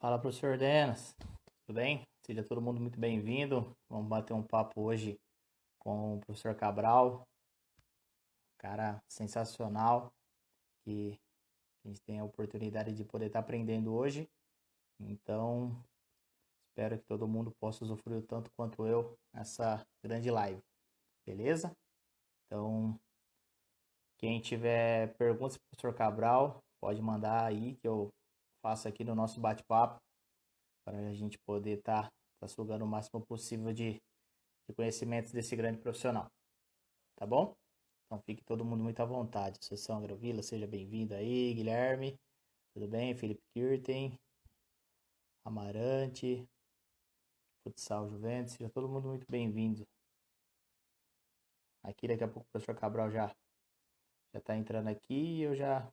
Fala, professor Denis. Tudo bem? Seja todo mundo muito bem-vindo. Vamos bater um papo hoje com o professor Cabral, cara sensacional, que a gente tem a oportunidade de poder estar aprendendo hoje. Então, espero que todo mundo possa usufruir tanto quanto eu nessa grande live. Beleza? Então, quem tiver perguntas para o professor Cabral, pode mandar aí que eu faço aqui no nosso bate-papo, para a gente poder estar sugando o máximo possível de conhecimentos desse grande profissional. Tá bom? Então fique todo mundo muito à vontade. Sessão Agrovila, seja bem-vindo aí, Guilherme. Tudo bem? Felipe Kirten, Amarante, Futsal Juventus, seja todo mundo muito bem-vindo. Aqui daqui a pouco o professor Cabral já está entrando aqui e eu já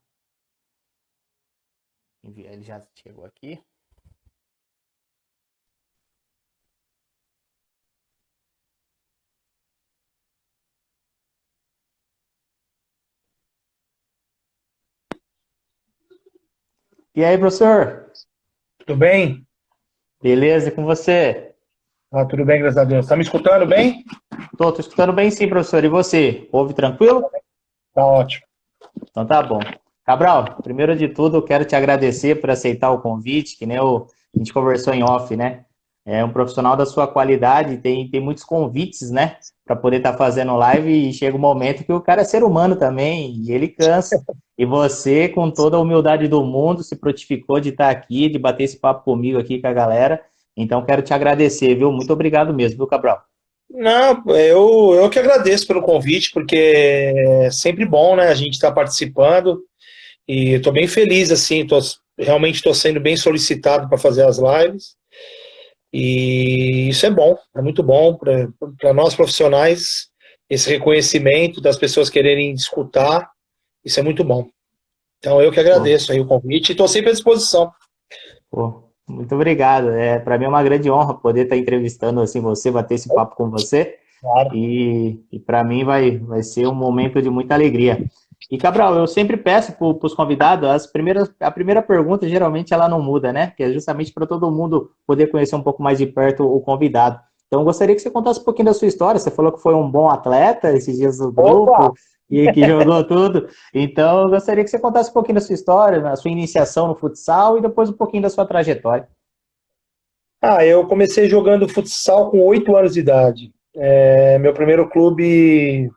ele já chegou aqui. E aí, professor? Tudo bem? Beleza, e com você? Tudo bem, graças a Deus. Tá me escutando bem? Tô escutando bem sim, professor. E você? Ouve tranquilo? Tá ótimo. Então tá bom. Cabral, primeiro de tudo, eu quero te agradecer por aceitar o convite, que nem a gente conversou em off, né? É um profissional da sua qualidade, tem muitos convites, né? Para poder estar fazendo live e chega um momento que o cara é ser humano também e ele cansa. E você, com toda a humildade do mundo, se prontificou de estar aqui, de bater esse papo comigo aqui com a galera. Então quero te agradecer, viu? Muito obrigado mesmo, viu, Cabral? Não, eu que agradeço pelo convite, porque é sempre bom, né? A gente estar participando e eu tô bem feliz, assim, realmente estou sendo bem solicitado para fazer as lives e isso é muito bom para nós profissionais, esse reconhecimento das pessoas quererem escutar, isso é muito bom. Então eu que Pô, agradeço aí o convite e estou sempre à disposição. Pô, muito obrigado. Para mim é uma grande honra poder estar entrevistando assim você, bater esse papo com você. Claro. E para mim vai ser um momento de muita alegria. E Cabral, eu sempre peço para os convidados, a primeira pergunta geralmente ela não muda, né? Que é justamente para todo mundo poder conhecer um pouco mais de perto o convidado. Então eu gostaria que você contasse um pouquinho da sua história. Você falou que foi um bom atleta esses dias do Opa! grupo e que jogou tudo. Então eu gostaria que você contasse um pouquinho da sua história, da sua iniciação no futsal e depois um pouquinho da sua trajetória. Eu comecei jogando futsal com 8 anos de idade. Meu primeiro clube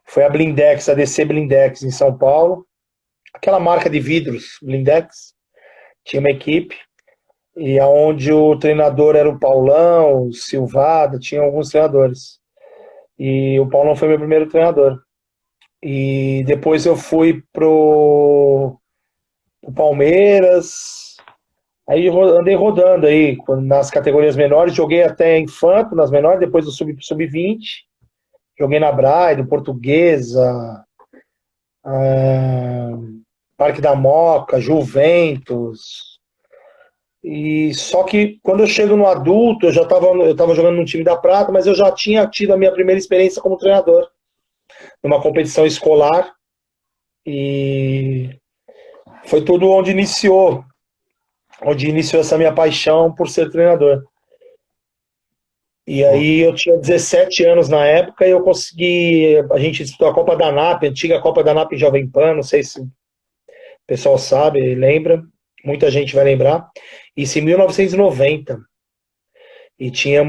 foi a Blindex, a DC Blindex, em São Paulo. Aquela marca de vidros, Blindex. Tinha uma equipe, e aonde o treinador era o Paulão, o Silvada, tinha alguns treinadores. E o Paulão foi meu primeiro treinador. E depois eu fui pro Palmeiras. Aí eu andei rodando aí nas categorias menores, joguei até infanto nas menores, depois eu subi pro sub-20, joguei na Braille, do Portuguesa, ah, Parque da Moca, Juventus. E só que quando eu chego no adulto, eu tava jogando num time da Prata, mas eu já tinha tido a minha primeira experiência como treinador, numa competição escolar, e foi tudo onde iniciou essa minha paixão por ser treinador. E Pô, aí eu tinha 17 anos na época e eu consegui. A gente disputou a Copa da NAP, a antiga Copa da NAP em Jovem Pan, não sei se o pessoal sabe, lembra, muita gente vai lembrar. Isso em 1990. E tinham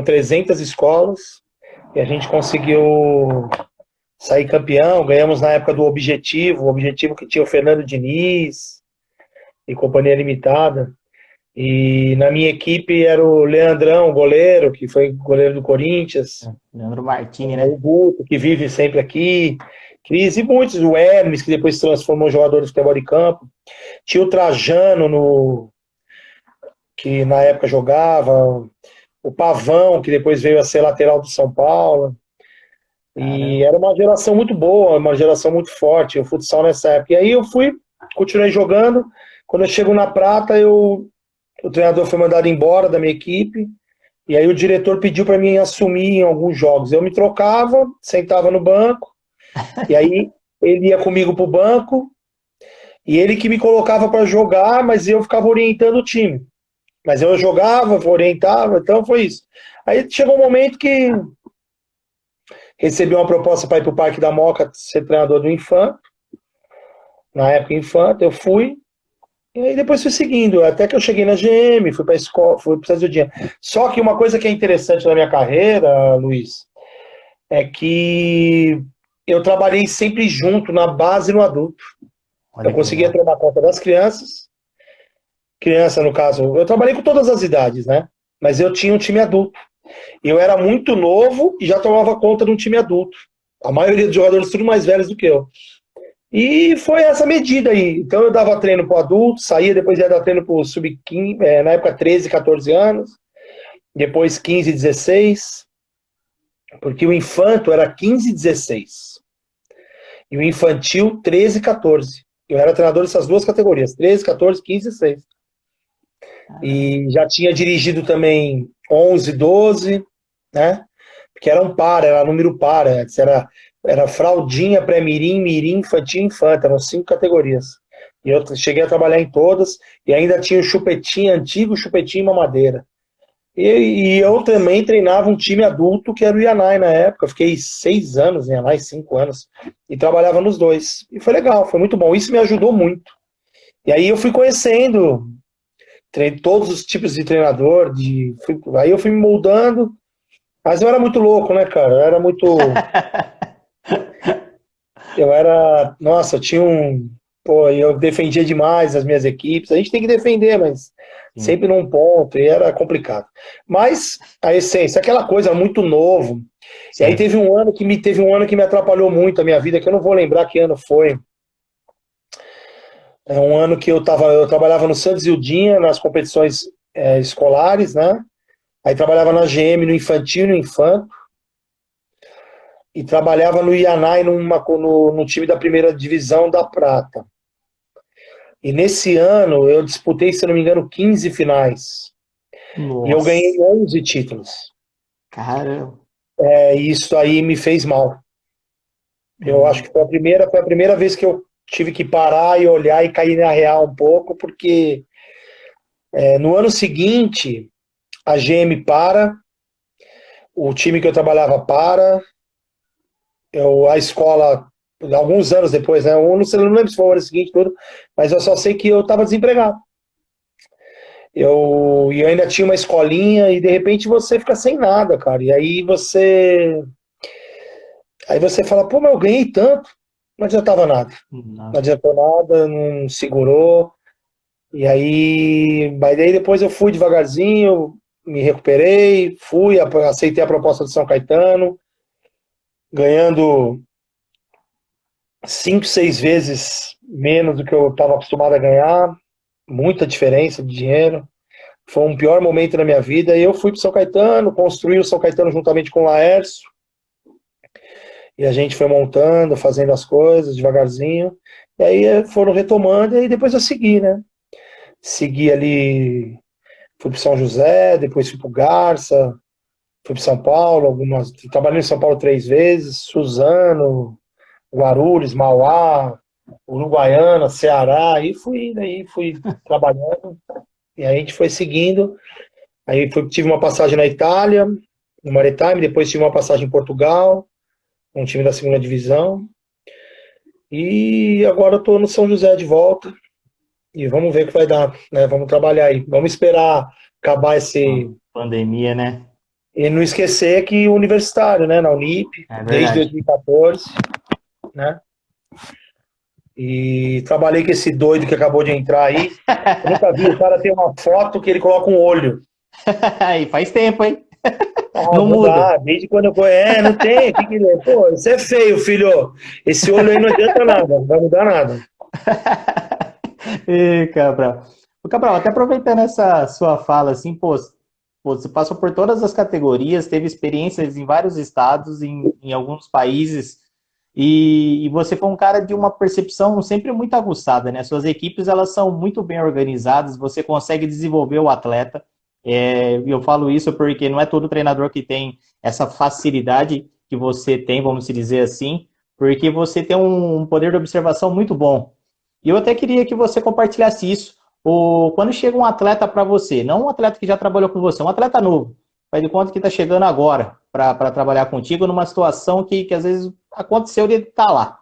300 escolas e a gente conseguiu sair campeão. Ganhamos na época do Objetivo, o Objetivo que tinha o Fernando Diniz e Companhia Limitada. E na minha equipe era o Leandrão, goleiro, que foi goleiro do Corinthians. Leandro Martini, O né? Guto, que vive sempre aqui. Cris e muitos, o Hermes, que depois se transformou em jogador de futebol de campo. Tinha o Trajano, que na época jogava. O Pavão, que depois veio a ser lateral do São Paulo. E Caramba. era uma geração muito boa, uma geração muito forte, o futsal nessa época. E aí eu continuei jogando. Quando eu chego na Prata, o treinador foi mandado embora da minha equipe. E aí o diretor pediu para mim assumir em alguns jogos. Eu me trocava, sentava no banco, e aí ele ia comigo pro banco, E ele que me colocava para jogar, mas eu ficava orientando o time. Mas eu jogava, orientava, então foi isso. Aí chegou um momento que recebi uma proposta para ir para o Parque da Moca ser treinador do Infanto. Na época, Infanto, eu fui. E aí depois fui seguindo, até que eu cheguei na GM, fui para a escola, fui para o dia. Só que uma coisa que é interessante na minha carreira, Luiz, é que eu trabalhei sempre junto, na base e no adulto. Olha Eu que conseguia legal. tomar conta das crianças. Criança, no caso, eu trabalhei com todas as idades, né? Mas eu tinha um time adulto. Eu era muito novo e já tomava conta de um time adulto. A maioria dos jogadores tudo mais velhos do que eu. E foi essa medida aí. Então eu dava treino para o adulto, saía, depois ia dar treino para o sub-15, na época 13, 14 anos, depois 15, 16, porque o infanto era 15, 16. E o infantil 13, 14. Eu era treinador dessas duas categorias, 13, 14, 15 e 16. Caramba. E já tinha dirigido também 11, 12, né? Porque era um par, era número par, antes era fraldinha, pré-mirim, mirim, infantil e infanta, eram 5 categorias. E eu cheguei a trabalhar em todas, e ainda tinha o chupetinho, antigo chupetinho e mamadeira. E eu também treinava um time adulto, que era o Yanai na época, fiquei 6 anos em Yanai, 5 anos, e trabalhava nos dois. E foi legal, foi muito bom, isso me ajudou muito. E aí eu fui conhecendo todos os tipos de treinador, aí eu fui me moldando, mas eu era muito louco, né, cara? Nossa, eu tinha um, pô, eu defendia demais as minhas equipes. A gente tem que defender, mas Sim, sempre num ponto, e era complicado. Mas a essência, aquela coisa muito novo. E aí sim. teve um ano que me atrapalhou muito a minha vida, que eu não vou lembrar que ano foi. É um ano que eu trabalhava no Santos Ildinha, nas competições escolares, né? Aí trabalhava na GM no infantil, no infanto, e trabalhava no Ianai no time da primeira divisão da Prata. E nesse ano eu disputei, se não me engano, 15 finais. E eu ganhei Nossa, 11 títulos. caramba. E isso aí me fez mal. Eu acho Hum, que foi a primeira vez que eu tive que parar e olhar e cair na real um pouco, porque no ano seguinte a GM para, o time que eu trabalhava para, a escola, alguns anos depois, né? Eu não lembro se foi o ano seguinte, tudo, mas eu só sei que eu estava desempregado. Eu ainda tinha uma escolinha e de repente você fica sem nada, cara. E aí você fala, pô, mas eu ganhei tanto, não adiantava nada. Não nossa. adiantou nada, não segurou. E aí, mas daí depois eu fui devagarzinho, me recuperei, aceitei a proposta do São Caetano, ganhando 5, 6 vezes menos do que eu estava acostumado a ganhar, muita diferença de dinheiro. Foi um pior momento da minha vida. E eu fui para São Caetano, construí o São Caetano juntamente com o Laércio, e a gente foi montando, fazendo as coisas devagarzinho. E aí foram retomando, e aí depois eu segui, né? Segui ali, fui para São José, depois fui para o Garça, fui para São Paulo, trabalhei em São Paulo 3 vezes, Suzano, Guarulhos, Mauá, Uruguaiana, Ceará, e fui trabalhando, e aí a gente foi seguindo. Aí tive uma passagem na Itália, no Maritime, depois tive uma passagem em Portugal, um time da segunda divisão. E agora estou no São José de volta. E vamos ver o que vai dar, né? Vamos trabalhar aí. Vamos esperar acabar Ó, esse. pandemia, né? E não esquecer que o universitário, né? Na Unip, É desde verdade. 2014, né? E trabalhei com esse doido que acabou de entrar aí. Eu nunca vi o cara ter uma foto que ele coloca um olho. E faz tempo, hein? Ah, Não não muda. dá. Desde quando eu. Não tem. O que que ele é? Pô, isso é feio, filho. Esse olho aí não adianta nada. Não vai mudar nada. Ê, Cabral. Ô, Cabral, até aproveitando essa sua fala, assim, pô, você passou por todas as categorias, teve experiências em vários estados, em alguns países, e você foi um cara de uma percepção sempre muito aguçada, né? Suas equipes, elas são muito bem organizadas, você consegue desenvolver o atleta. E eu falo isso porque não é todo treinador que tem essa facilidade que você tem, vamos dizer assim, porque você tem um poder de observação muito bom. E eu até queria que você compartilhasse isso. Quando chega um atleta para você, não um atleta que já trabalhou com você, um atleta novo, faz de conta que está chegando agora para trabalhar contigo numa situação que às vezes aconteceu de estar lá.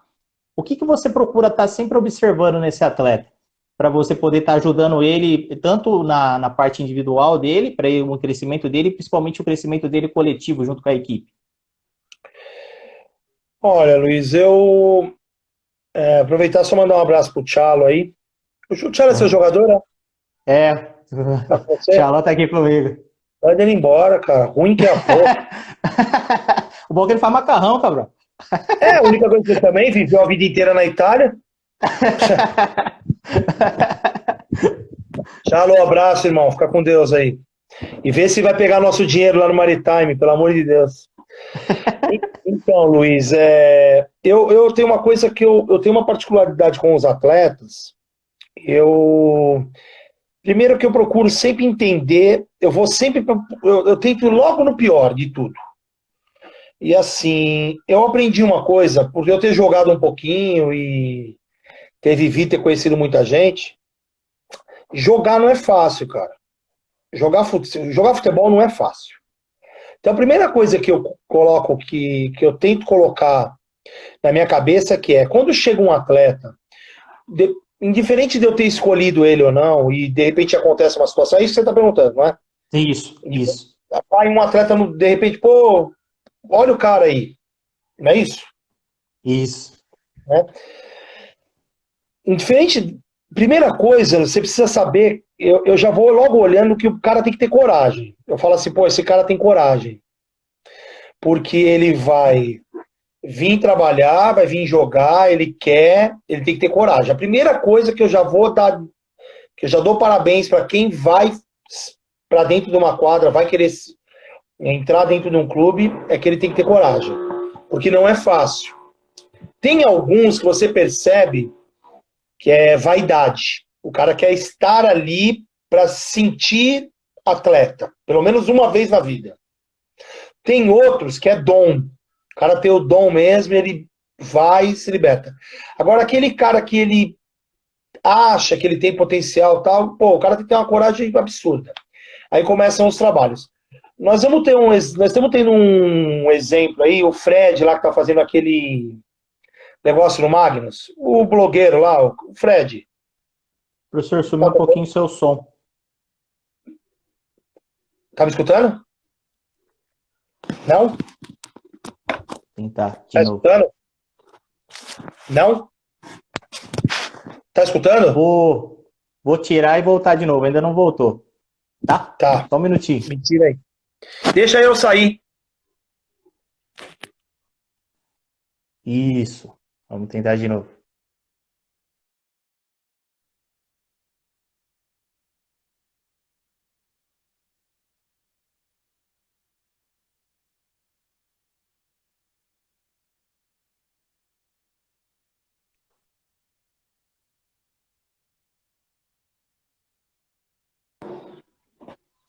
O que você procura estar sempre observando nesse atleta? Para você poder estar ajudando ele, tanto na parte individual dele, para o crescimento dele, principalmente o crescimento dele coletivo, junto com a equipe. Olha, Luiz, eu aproveitar só mandar um abraço pro Tchalo aí. O Tchalo é seu jogador, né? É, Tá com você? Tchaló tá aqui comigo. Manda ele embora, cara. Ruim que é a porra. O bom é que ele faz macarrão, cabrão. A única coisa que ele também viveu a vida inteira na Itália. Tchalo, um abraço, irmão. Fica com Deus aí. E vê se vai pegar nosso dinheiro lá no Maritime, pelo amor de Deus. Então, Luiz, eu tenho uma coisa que eu tenho uma particularidade com os atletas. Primeiro que eu procuro sempre entender, eu tento ir logo no pior de tudo. E assim, eu aprendi uma coisa, por eu ter jogado um pouquinho e ter conhecido muita gente, jogar não é fácil, cara. Jogar futebol não é fácil. Então a primeira coisa que eu coloco, que eu tento colocar na minha cabeça, quando chega um atleta, indiferente de eu ter escolhido ele ou não, e de repente acontece uma situação, é isso que você está perguntando, não é? Isso. Vai um atleta, de repente, pô, olha o cara aí, não é isso? Isso. Né? Indiferente, primeira coisa, você precisa saber, eu já vou logo olhando que o cara tem que ter coragem. Eu falo assim, pô, esse cara tem coragem. Porque ele vai vir trabalhar, vai vir jogar, ele tem que ter coragem. A primeira coisa que eu já vou dar, que eu já dou parabéns para quem vai para dentro de uma quadra, vai querer entrar dentro de um clube, é que ele tem que ter coragem. Porque não é fácil. Tem alguns que você percebe que é vaidade. O cara quer estar ali para se sentir atleta, pelo menos uma vez na vida. Tem outros que é dom. O cara tem o dom mesmo, ele vai e se liberta. Agora, aquele cara que ele acha que ele tem potencial tal, pô, o cara tem que ter uma coragem absurda. Aí começam os trabalhos. Nós estamos tendo um exemplo aí, o Fred lá que tá fazendo aquele negócio no Magnus, o blogueiro lá, o Fred. Professor, sumiu um pouquinho o seu som. Tá me escutando? Não? Tentar de Tá novo. escutando? Não? Tá escutando? Vou tirar e voltar de novo. Ainda não voltou. Tá? Tá. Só um minutinho. Mentira aí. Deixa eu sair. Isso. Vamos tentar de novo.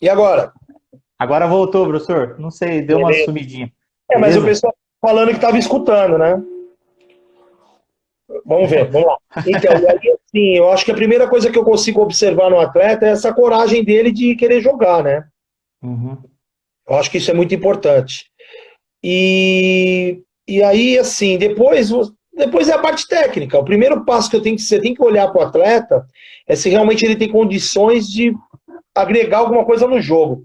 E agora? Agora voltou, professor. Não sei, deu uma sumidinha. Mas o pessoal falando que estava escutando, né? Vamos ver, vamos lá. Então, e aí, assim, eu acho que a primeira coisa que eu consigo observar no atleta é essa coragem dele de querer jogar, né? Uhum. Eu acho que isso é muito importante. E aí, assim, depois é a parte técnica. O primeiro passo que você tem que olhar para o atleta é se realmente ele tem condições de agregar alguma coisa no jogo.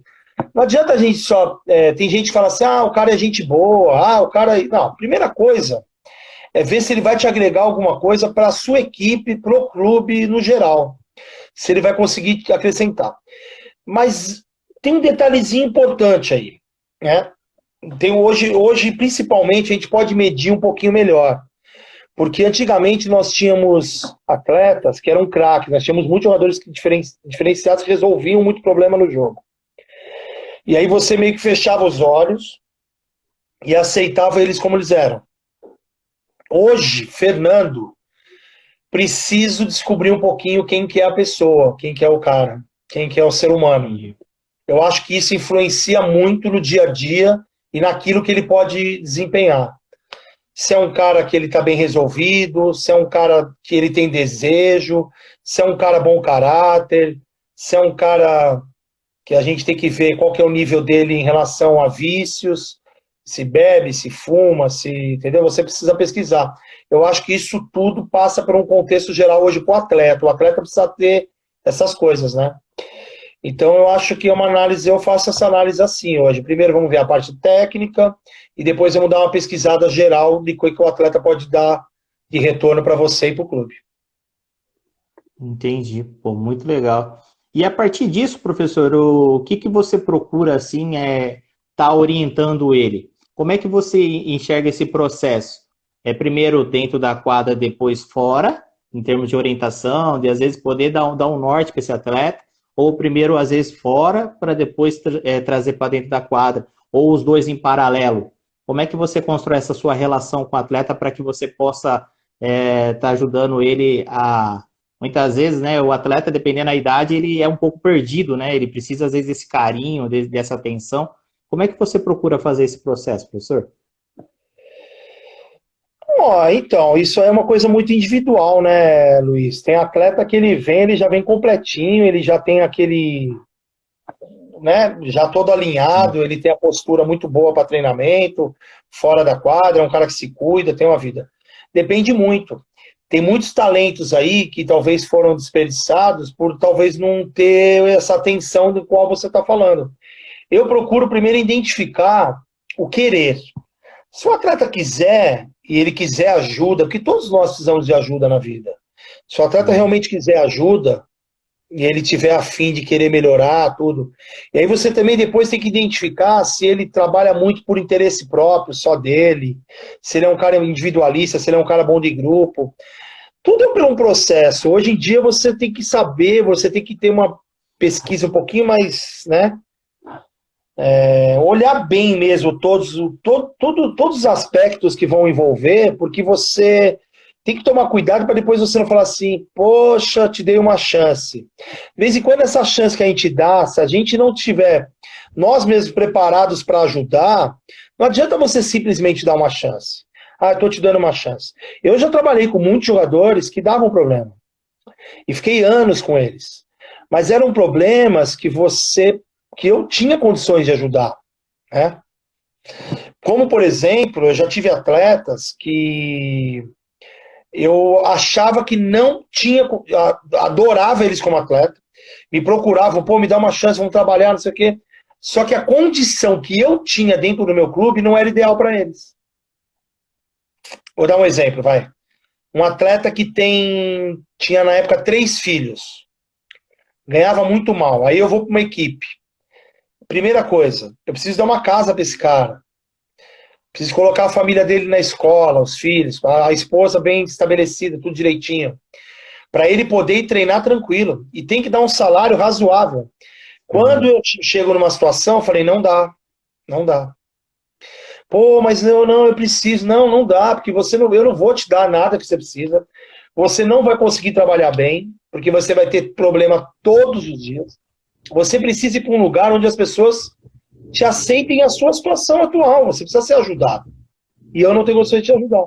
Não adianta a gente só... tem gente que fala assim, o cara é gente boa, o cara... Não, a primeira coisa é ver se ele vai te agregar alguma coisa para a sua equipe, para o clube no geral. Se ele vai conseguir acrescentar. Mas tem um detalhezinho importante aí, né? Hoje, principalmente, a gente pode medir um pouquinho melhor. Porque antigamente nós tínhamos atletas que eram craques, nós tínhamos muitos jogadores diferenciados que resolviam muito problema no jogo. E aí você meio que fechava os olhos e aceitava eles como eles eram. Hoje, Fernando, preciso descobrir um pouquinho quem que é a pessoa, quem que é o cara, quem que é o ser humano. Eu acho que isso influencia muito no dia a dia e naquilo que ele pode desempenhar. se é um cara que ele está bem resolvido, se é um cara que ele tem desejo, se é um cara bom caráter, se é um cara que a gente tem que ver qual que é o nível dele em relação a vícios, se bebe, se fuma, entendeu? Você precisa pesquisar. Eu acho que isso tudo passa por um contexto geral hoje para o atleta. O atleta precisa ter essas coisas, né? Então, eu acho que é uma análise, eu faço essa análise assim hoje. Primeiro vamos ver a parte técnica e depois vamos dar uma pesquisada geral de que o atleta pode dar de retorno para você e para o clube. Entendi, pô, muito legal. E a partir disso, professor, o que que você procura, assim, tá orientando ele? Como é que você enxerga esse processo? É primeiro dentro da quadra, depois fora, em termos de orientação, de às vezes poder dar um norte para esse atleta, ou primeiro, às vezes, fora, para depois trazer para dentro da quadra, ou os dois em paralelo? Como é que você constrói essa sua relação com o atleta para que você possa estar ajudando ele a... Muitas vezes, né, o atleta, dependendo da idade, ele é um pouco perdido, né? Ele precisa, às vezes, desse carinho, dessa atenção. Como é que você procura fazer esse processo, professor? Então, isso é uma coisa muito individual, né, Luiz? Tem atleta que ele já vem completinho, ele já tem aquele, né, já todo alinhado, ele tem a postura muito boa para treinamento, fora da quadra, é um cara que se cuida, tem uma vida. Depende muito. Tem muitos talentos aí que talvez foram desperdiçados por talvez não ter essa atenção do qual você está falando. Eu procuro primeiro identificar o querer. Se o atleta quiser, e ele quiser ajuda, porque todos nós precisamos de ajuda na vida. Se o atleta realmente quiser ajuda, e ele tiver a fim de querer melhorar tudo, e aí você também depois tem que identificar se ele trabalha muito por interesse próprio, só dele, se ele é um cara individualista, se ele é um cara bom de grupo. Tudo é um processo. Hoje em dia você tem que saber, você tem que ter uma pesquisa um pouquinho mais, né? Olhar bem mesmo todos os aspectos que vão envolver, porque você tem que tomar cuidado para depois você não falar assim, poxa, te dei uma chance. De vez em quando essa chance que a gente dá, se a gente não tiver nós mesmos preparados para ajudar, não adianta você simplesmente dar uma chance. Ah, estou te dando uma chance. Eu já trabalhei com muitos jogadores que davam problema. E fiquei anos com eles. Mas eram problemas que eu tinha condições de ajudar, né? Como, por exemplo, eu já tive atletas que eu achava que não tinha, adorava eles como atleta, me procuravam, pô, me dá uma chance, vamos trabalhar, não sei o quê. Só que a condição que eu tinha dentro do meu clube não era ideal para eles. Vou dar um exemplo, vai. Um atleta que tinha na época 3 filhos, ganhava muito mal. Aí eu vou para uma equipe. Primeira coisa, eu preciso dar uma casa para esse cara. Preciso colocar a família dele na escola, os filhos, a esposa bem estabelecida, tudo direitinho. Para ele poder ir treinar tranquilo. E tem que dar um salário razoável. Quando eu chego numa situação, eu falei, não dá. Não dá. Pô, mas eu preciso. Não dá, porque eu não vou te dar nada que você precisa. Você não vai conseguir trabalhar bem, porque você vai ter problema todos os dias. Você precisa ir para um lugar onde as pessoas te aceitem a sua situação atual. Você precisa ser ajudado. E eu não tenho condições de te ajudar.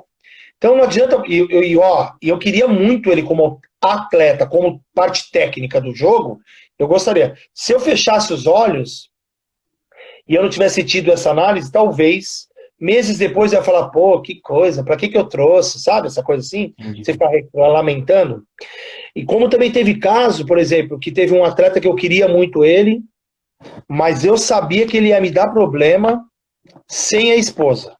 Então não adianta. Eu queria muito ele como atleta, como parte técnica do jogo. Eu gostaria. Se eu fechasse os olhos e eu não tivesse tido essa análise, talvez meses depois eu ia falar, pô, que coisa, pra que eu trouxe, sabe? Essa coisa assim, você ficar lamentando. E como também teve caso, por exemplo, que teve um atleta que eu queria muito ele, mas eu sabia que ele ia me dar problema sem a esposa.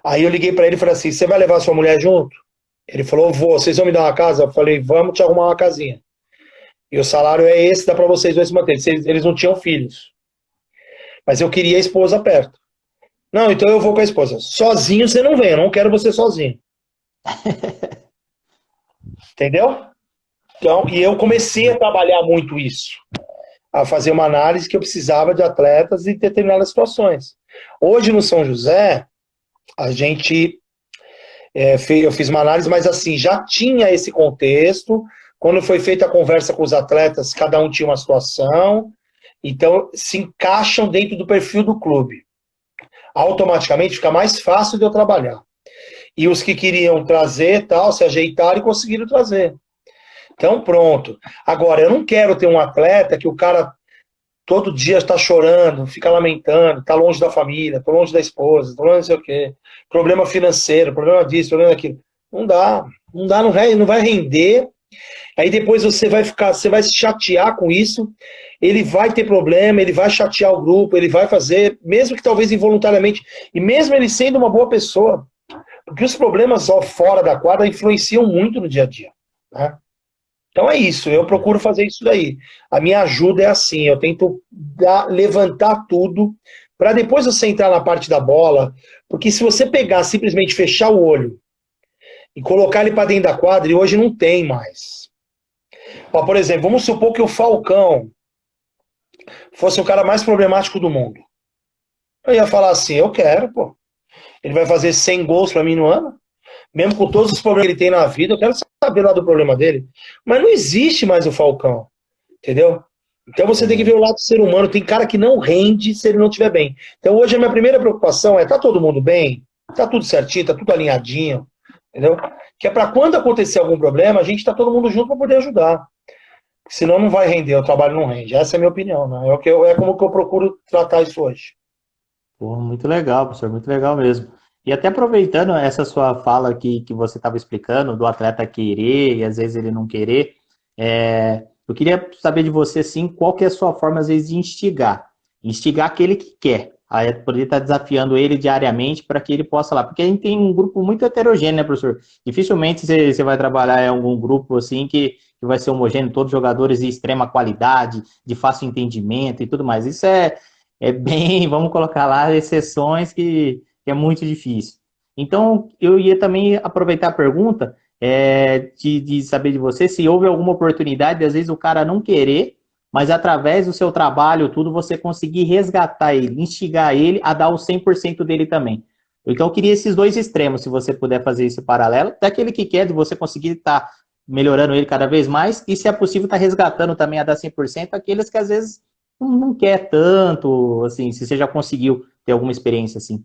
Aí eu liguei pra ele e falei assim, você vai levar sua mulher junto? Ele falou, vou, vocês vão me dar uma casa? Eu falei, vamos te arrumar uma casinha. E o salário é esse, dá pra vocês dois se manterem. Eles não tinham filhos. Mas eu queria a esposa perto. Não, então eu vou com a esposa. Sozinho você não vem, eu não quero você sozinho. Entendeu? Então, e eu comecei a trabalhar muito isso. A fazer uma análise que eu precisava de atletas em determinadas situações. Hoje no São José, a gente... eu fiz uma análise, mas assim, já tinha esse contexto. Quando foi feita a conversa com os atletas, cada um tinha uma situação. Então, se encaixam dentro do perfil do clube. automaticamente fica mais fácil de eu trabalhar. E os que queriam trazer, tal, se ajeitaram e conseguiram trazer. Então, pronto. Agora, eu não quero ter um atleta que o cara todo dia está chorando, fica lamentando, está longe da família, está longe da esposa, está longe não sei o quê. Problema financeiro, problema disso, problema daquilo. Não dá. Não vai render. Aí depois você vai se chatear com isso, ele vai ter problema, ele vai chatear o grupo, ele vai fazer, mesmo que talvez involuntariamente, e mesmo ele sendo uma boa pessoa, porque os problemas fora da quadra influenciam muito no dia a dia, né? Então é isso, eu procuro fazer isso daí. A minha ajuda é assim, eu tento levantar tudo, para depois você entrar na parte da bola, porque se você pegar, simplesmente fechar o olho, e colocar ele para dentro da quadra, e hoje não tem mais. Ó, por exemplo, vamos supor que o Falcão fosse o cara mais problemático do mundo. Eu ia falar assim, eu quero, pô. Ele vai fazer 100 gols para mim no ano, mesmo com todos os problemas que ele tem na vida, eu quero saber lá do problema dele. Mas não existe mais o Falcão, entendeu? Então você tem que ver o lado do ser humano. Tem cara que não rende se ele não estiver bem. Então hoje a minha primeira preocupação é, tá todo mundo bem? Tá tudo certinho, tá tudo alinhadinho, entendeu? Que é para quando acontecer algum problema, a gente tá todo mundo junto para poder ajudar. Senão não vai render, o trabalho não rende. Essa é a minha opinião, né? É como que eu procuro tratar isso hoje. Pô, muito legal, professor, muito legal mesmo. E até aproveitando essa sua fala aqui que você estava explicando, do atleta querer e às vezes ele não querer, eu queria saber de você, assim, qual que é a sua forma, às vezes, de instigar. Instigar aquele que quer. Aí poder estar desafiando ele diariamente para que ele possa lá. Porque a gente tem um grupo muito heterogêneo, né, professor? Dificilmente você vai trabalhar em algum grupo assim que vai ser homogêneo, todos jogadores de extrema qualidade, de fácil entendimento e tudo mais. Isso é bem, vamos colocar lá, exceções que é muito difícil. Então, eu ia também aproveitar a pergunta de saber de você se houve alguma oportunidade, às vezes o cara não querer, mas através do seu trabalho, tudo, você conseguir resgatar ele, instigar ele a dar o 100% dele também. Então, eu queria esses dois extremos, se você puder fazer esse paralelo, daquele que quer, de você conseguir estar melhorando ele cada vez mais, e se é possível, estar resgatando também a dar 100% aqueles que às vezes não quer tanto, assim, se você já conseguiu ter alguma experiência assim.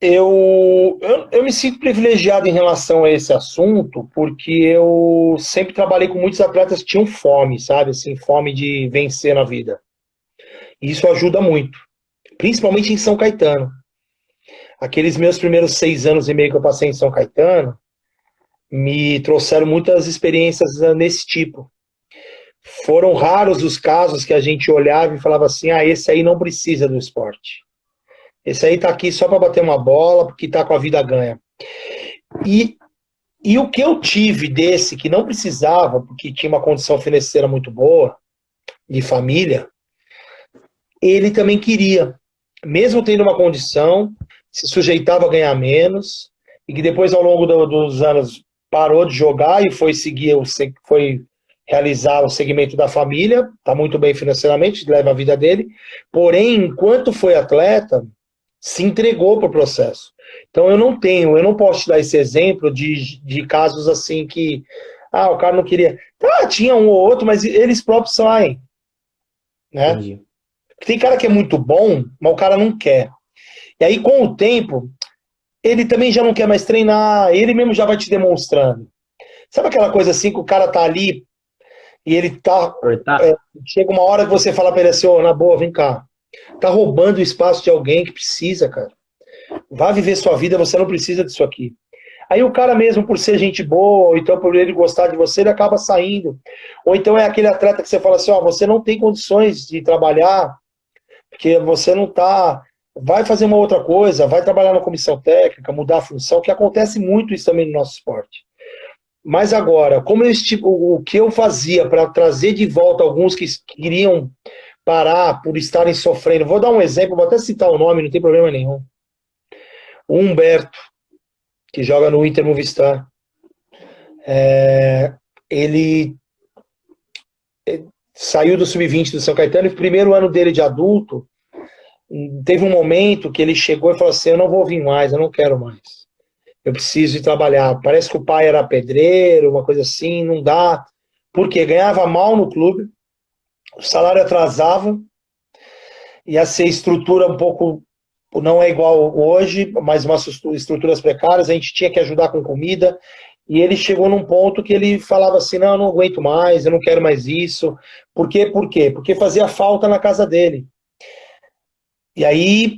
Eu me sinto privilegiado em relação a esse assunto, porque eu sempre trabalhei com muitos atletas que tinham fome, sabe? Assim, fome de vencer na vida. E isso ajuda muito, principalmente em São Caetano. Aqueles meus primeiros 6 anos e meio que eu passei em São Caetano me trouxeram muitas experiências nesse tipo. Foram raros os casos que a gente olhava e falava assim, esse aí não precisa do esporte. Esse aí tá aqui só para bater uma bola, porque tá com a vida ganha. E o que eu tive desse, que não precisava, porque tinha uma condição financeira muito boa, de família, ele também queria. Mesmo tendo uma condição, se sujeitava a ganhar menos, e que depois, ao longo dos anos, parou de jogar e foi realizar o segmento da família, está muito bem financeiramente, leva a vida dele, porém, enquanto foi atleta, se entregou para o processo. Então eu não posso te dar esse exemplo de casos assim que, o cara não queria. Tinha um ou outro, mas eles próprios saem, né? Entendi. Tem cara que é muito bom, mas o cara não quer. E aí, com o tempo, ele também já não quer mais treinar, ele mesmo já vai te demonstrando. Sabe aquela coisa assim que o cara tá ali e ele tá. Chega uma hora que você fala pra ele assim, na boa, vem cá. Tá roubando o espaço de alguém que precisa, cara. Vá viver sua vida, você não precisa disso aqui. Aí o cara mesmo, por ser gente boa, ou então por ele gostar de você, ele acaba saindo. Ou então é aquele atleta que você fala assim, você não tem condições de trabalhar, porque você não tá... Vai fazer uma outra coisa, vai trabalhar na comissão técnica, mudar a função, que acontece muito isso também no nosso esporte. Mas agora, o que eu fazia para trazer de volta alguns que queriam parar por estarem sofrendo, vou dar um exemplo, vou até citar o nome, não tem problema nenhum. O Humberto, que joga no Inter Movistar, ele saiu do Sub-20 do São Caetano, e no primeiro ano dele de adulto, teve um momento que ele chegou e falou assim, eu não vou vir mais, eu não quero mais. Eu preciso ir trabalhar. Parece que o pai era pedreiro, uma coisa assim, não dá. Porque ganhava mal no clube, o salário atrasava, ia ser estrutura um pouco não é igual hoje, mas umas estruturas precárias, a gente tinha que ajudar com comida, e ele chegou num ponto que ele falava assim, não, eu não aguento mais, eu não quero mais isso. Por quê? Por quê? Porque fazia falta na casa dele. E aí,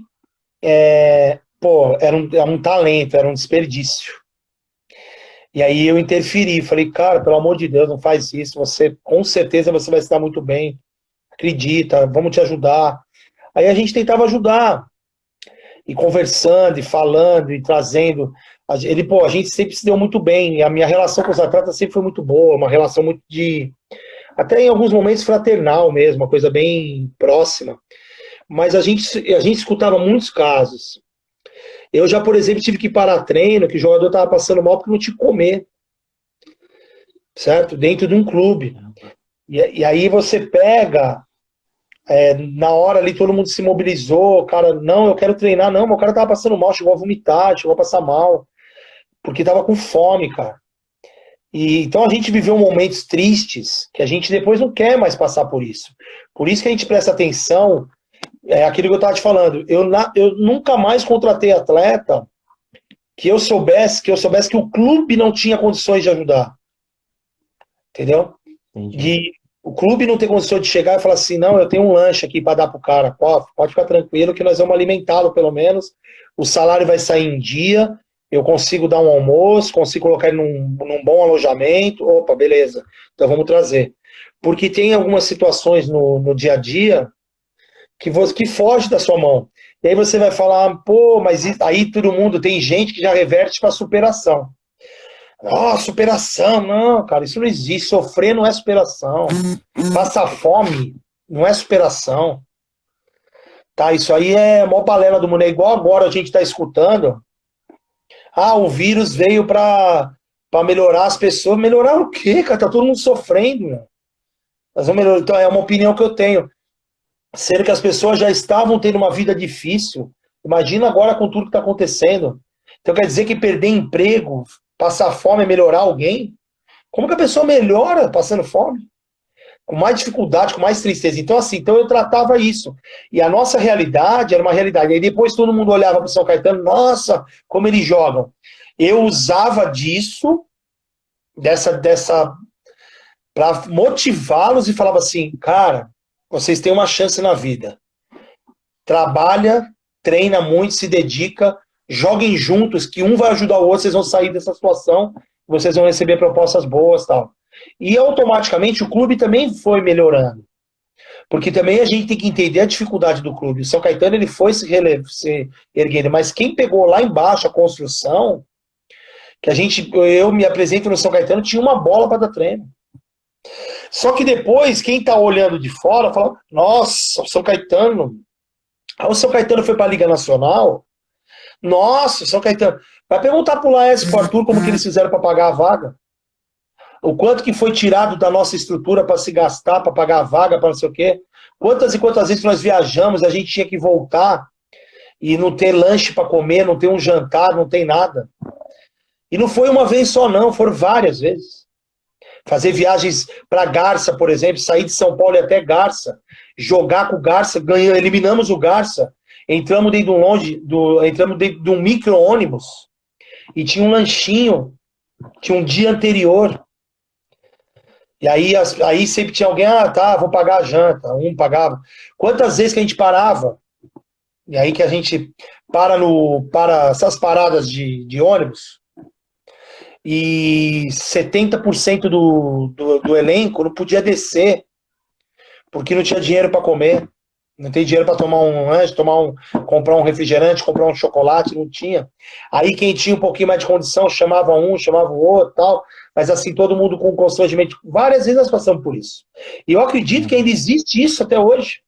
era um talento, era um desperdício. E aí eu interferi, falei, cara, pelo amor de Deus, não faz isso, você, com certeza você vai estar muito bem, acredita, vamos te ajudar. Aí a gente tentava ajudar, e conversando, e falando, e trazendo. A gente sempre se deu muito bem, e a minha relação com os atletas sempre foi muito boa, uma relação muito até em alguns momentos fraternal mesmo, uma coisa bem próxima. Mas a gente escutava muitos casos. Eu já, por exemplo, tive que parar treino, que o jogador estava passando mal porque não tinha que comer, certo? Dentro de um clube. E aí você pega, na hora ali todo mundo se mobilizou, o cara, não, eu quero treinar, não, mas o cara tava passando mal, chegou a vomitar, chegou a passar mal, porque tava com fome, cara. E então a gente viveu momentos tristes que a gente depois não quer mais passar por isso. Por isso que a gente presta atenção, aquilo que eu tava te falando, eu nunca mais contratei atleta que eu soubesse que o clube não tinha condições de ajudar. Entendeu? Entendi. O clube não tem condições de chegar e falar assim, não, eu tenho um lanche aqui para dar pro cara, pode ficar tranquilo que nós vamos alimentá-lo pelo menos, o salário vai sair em dia, eu consigo dar um almoço, consigo colocar ele num bom alojamento, opa, beleza, então vamos trazer. Porque tem algumas situações no dia a dia que foge da sua mão. E aí você vai falar, pô, mas aí todo mundo, tem gente que já reverte para superação. Superação, não, cara, isso não existe. Sofrer não é superação. Passar fome não é superação. Tá, isso aí é mó balela do mundo. É igual agora a gente tá escutando. O vírus veio pra melhorar as pessoas. Melhorar o quê, cara? Tá todo mundo sofrendo, meu. Nós vamos melhorar. Então, é uma opinião que eu tenho. Sendo que as pessoas já estavam tendo uma vida difícil. Imagina agora com tudo que tá acontecendo. Então quer dizer que perder emprego, passar fome é melhorar alguém? Como que a pessoa melhora passando fome? Com mais dificuldade, com mais tristeza. Então, assim, eu tratava isso. E a nossa realidade era uma realidade. Aí depois todo mundo olhava para o São Caetano, nossa, como eles jogam. Eu usava disso, para motivá-los e falava assim, cara, vocês têm uma chance na vida. Trabalha, treina muito, se dedica, joguem juntos, que um vai ajudar o outro, vocês vão sair dessa situação, vocês vão receber propostas boas, tal. E automaticamente o clube também foi melhorando. Porque também a gente tem que entender a dificuldade do clube. O São Caetano ele foi se erguendo, mas quem pegou lá embaixo a construção, eu me apresento no São Caetano, tinha uma bola para dar treino. Só que depois, quem está olhando de fora, fala, nossa, o São Caetano. Aí o São Caetano foi para a Liga Nacional. Nossa, o São Caetano. Vai perguntar para o Laércio e para o Arthur como que eles fizeram para pagar a vaga. O quanto que foi tirado da nossa estrutura para se gastar, para pagar a vaga, para não sei o quê. Quantas e quantas vezes nós viajamos, a gente tinha que voltar e não ter lanche para comer, não ter um jantar, não tem nada. E não foi uma vez só não, foram várias vezes. Fazer viagens para Garça, por exemplo, sair de São Paulo e até Garça, jogar com o Garça, eliminamos o Garça, entramos dentro de um micro-ônibus e tinha um lanchinho, tinha um dia anterior. E aí sempre tinha alguém, vou pagar a janta, um pagava. Quantas vezes que a gente parava? E aí que a gente para essas paradas de ônibus, e 70% do elenco não podia descer, porque não tinha dinheiro para comer, não tem dinheiro para tomar um lanche, comprar um refrigerante, comprar um chocolate, não tinha. Aí quem tinha um pouquinho mais de condição chamava um, chamava o outro, tal, mas assim, todo mundo com constrangimento. Várias vezes nós passamos por isso. E eu acredito que ainda existe isso até hoje,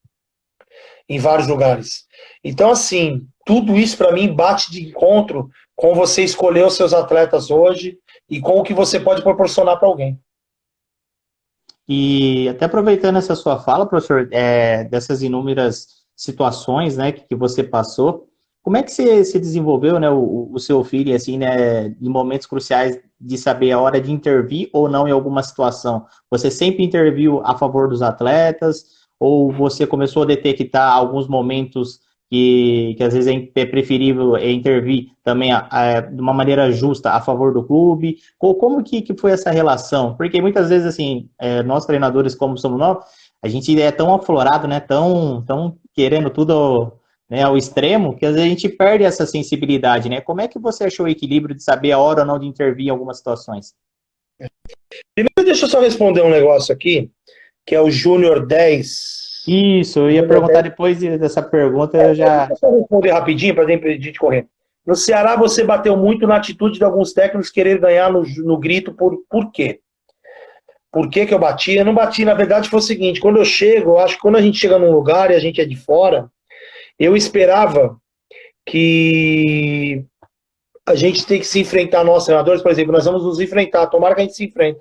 em vários lugares. Então, assim, tudo isso para mim bate de encontro com você escolher os seus atletas hoje e com o que você pode proporcionar para alguém. E até aproveitando essa sua fala, professor, dessas inúmeras situações, né, que você passou, como é que você se desenvolveu, né, o seu filho, assim, né, em momentos cruciais de saber a hora de intervir ou não em alguma situação? Você sempre interviu a favor dos atletas ou você começou a detectar alguns momentos que às vezes é preferível intervir também de uma maneira justa a favor do clube? Como que foi essa relação? Porque muitas vezes, assim, nós treinadores, como somos nós, a gente é tão aflorado, né, tão querendo tudo, né, ao extremo, que às vezes a gente perde essa sensibilidade, né? Como é que você achou o equilíbrio de saber a hora ou não de intervir em algumas situações? Primeiro, deixa eu só responder um negócio aqui, que é o Júnior 10. Isso, eu ia Júnior perguntar 10. depois dessa pergunta, eu Deixa já... eu só responder rapidinho para impedir de correr. No Ceará, você bateu muito na atitude de alguns técnicos querer ganhar no grito. Por quê? Por que eu bati? Eu não bati, na verdade, foi o seguinte: quando eu chego, eu acho que quando a gente chega num lugar e a gente é de fora, eu esperava que a gente tem que se enfrentar, nós treinadores, por exemplo, nós vamos nos enfrentar, tomara que a gente se enfrente.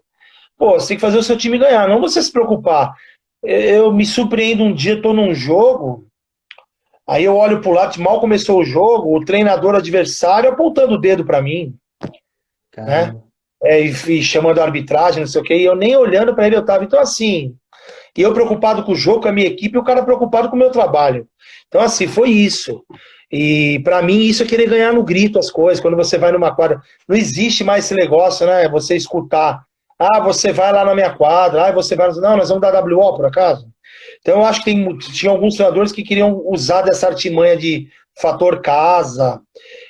Pô, você tem que fazer o seu time ganhar, não você se preocupar. Eu me surpreendo um dia, estou num jogo, aí eu olho pro lado, mal começou o jogo, o treinador adversário apontando o dedo para mim, né? Caramba. E chamando a arbitragem, não sei o quê, e eu nem olhando para ele, eu tava. Então, assim, e eu preocupado com o jogo, com a minha equipe, e o cara preocupado com o meu trabalho. Então, assim, foi isso. E para mim, isso é querer ganhar no grito as coisas. Quando você vai numa quadra, não existe mais esse negócio, né? Você escutar. Ah, você vai lá na minha quadra. Ah, você vai. Não, nós vamos dar WO, por acaso? Então, eu acho que tinha alguns treinadores que queriam usar dessa artimanha de fator casa,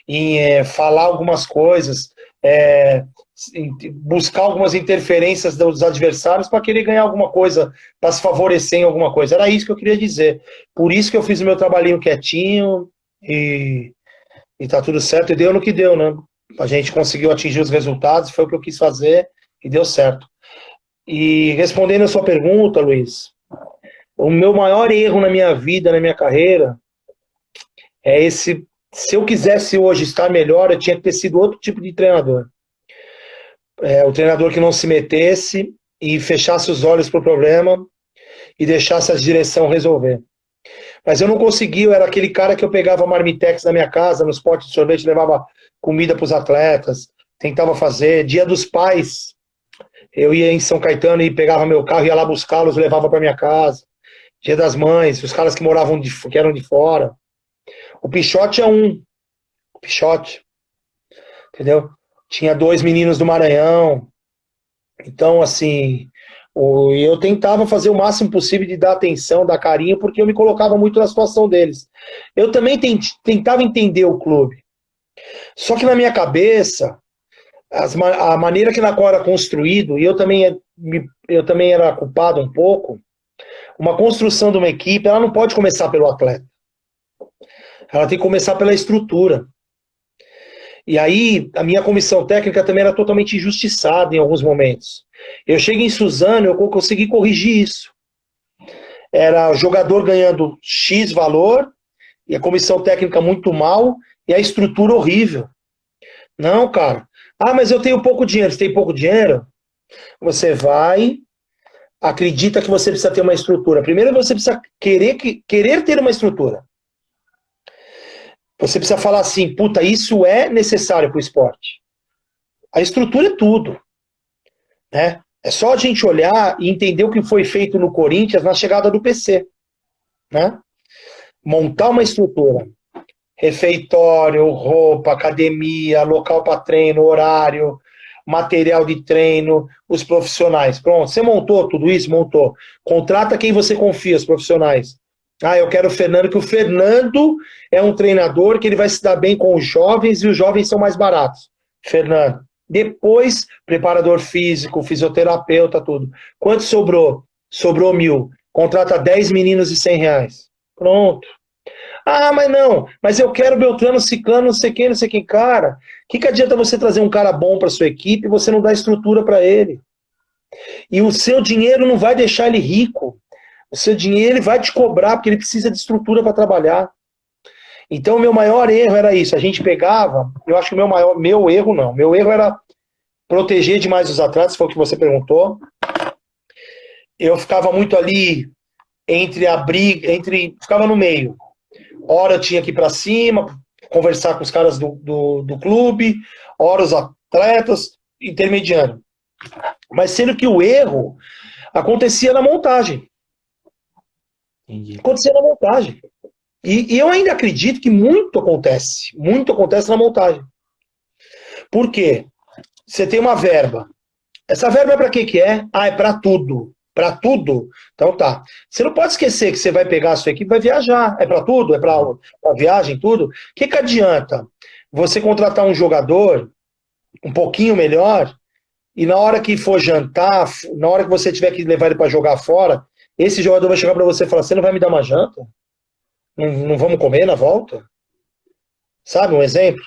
em falar algumas coisas, buscar algumas interferências dos adversários para querer ganhar alguma coisa, para se favorecer em alguma coisa. Era isso que eu queria dizer. Por isso que eu fiz o meu trabalhinho quietinho e tá tudo certo. E deu no que deu, né? A gente conseguiu atingir os resultados, foi o que eu quis fazer e deu certo. E respondendo a sua pergunta, Luiz, o meu maior erro na minha vida, na minha carreira, é esse. Se eu quisesse hoje estar melhor, eu tinha que ter sido outro tipo de treinador. O treinador que não se metesse e fechasse os olhos para o problema e deixasse a direção resolver. Mas eu não consegui, eu era aquele cara que eu pegava marmitex na minha casa, nos potes de sorvete, levava comida para os atletas, tentava fazer. Dia dos Pais, eu ia em São Caetano e pegava meu carro, ia lá buscá-los, levava para minha casa. Dia das Mães, os caras que moravam, que eram de fora. O Pichote é um. O Pichote. Entendeu? Tinha 2 meninos do Maranhão. Então, assim, eu tentava fazer o máximo possível de dar atenção, dar carinho, porque eu me colocava muito na situação deles. Eu também tentava entender o clube. Só que na minha cabeça, a maneira que na qual era construído, e eu também era culpado um pouco, uma construção de uma equipe, ela não pode começar pelo atleta. Ela tem que começar pela estrutura. E aí, a minha comissão técnica também era totalmente injustiçada em alguns momentos. Eu cheguei em Suzano, eu consegui corrigir isso. Era o jogador ganhando X valor, e a comissão técnica muito mal, e a estrutura horrível. Não, cara. Ah, mas eu tenho pouco dinheiro. Você tem pouco dinheiro? Você vai, acredita que você precisa ter uma estrutura. Primeiro você precisa querer ter uma estrutura. Você precisa falar assim, puta, isso é necessário para o esporte. A estrutura é tudo. Né? É só a gente olhar e entender o que foi feito no Corinthians na chegada do PC. Né? Montar uma estrutura. Refeitório, roupa, academia, local para treino, horário, material de treino, os profissionais. Pronto, você montou tudo isso? Montou. Contrata quem você confia, os profissionais. Ah, eu quero o Fernando, que o Fernando é um treinador que ele vai se dar bem com os jovens e os jovens são mais baratos. Fernando. Depois, preparador físico, fisioterapeuta, tudo. Quanto sobrou? Sobrou 1.000. Contrata 10 meninos de R$100. Pronto. Ah, mas não, mas eu quero Beltrano, Ciclano, não sei quem, não sei quem. Cara, o que adianta você trazer um cara bom para sua equipe e você não dar estrutura para ele? E o seu dinheiro não vai deixar ele rico. O seu dinheiro ele vai te cobrar porque ele precisa de estrutura para trabalhar. Então, o meu maior erro era isso. A gente pegava, eu acho que meu erro não. Meu erro era proteger demais os atletas, foi o que você perguntou. Eu ficava muito ali entre a briga, ficava no meio. Hora eu tinha que ir para cima, conversar com os caras do clube, hora os atletas, intermediando. Mas sendo que o erro acontecia na montagem. Entendi. Acontecia na montagem. E eu ainda acredito que muito acontece na montagem. Por quê? Você tem uma verba. Essa verba é para que é? Ah, é para tudo. Para tudo? Então tá. Você não pode esquecer que você vai pegar a sua equipe e vai viajar. É para tudo? É para viagem, tudo? O que adianta você contratar um jogador um pouquinho melhor e na hora que for jantar, na hora que você tiver que levar ele para jogar fora, esse jogador vai chegar para você e falar: você não vai me dar uma janta? Não vamos comer na volta? Sabe um exemplo?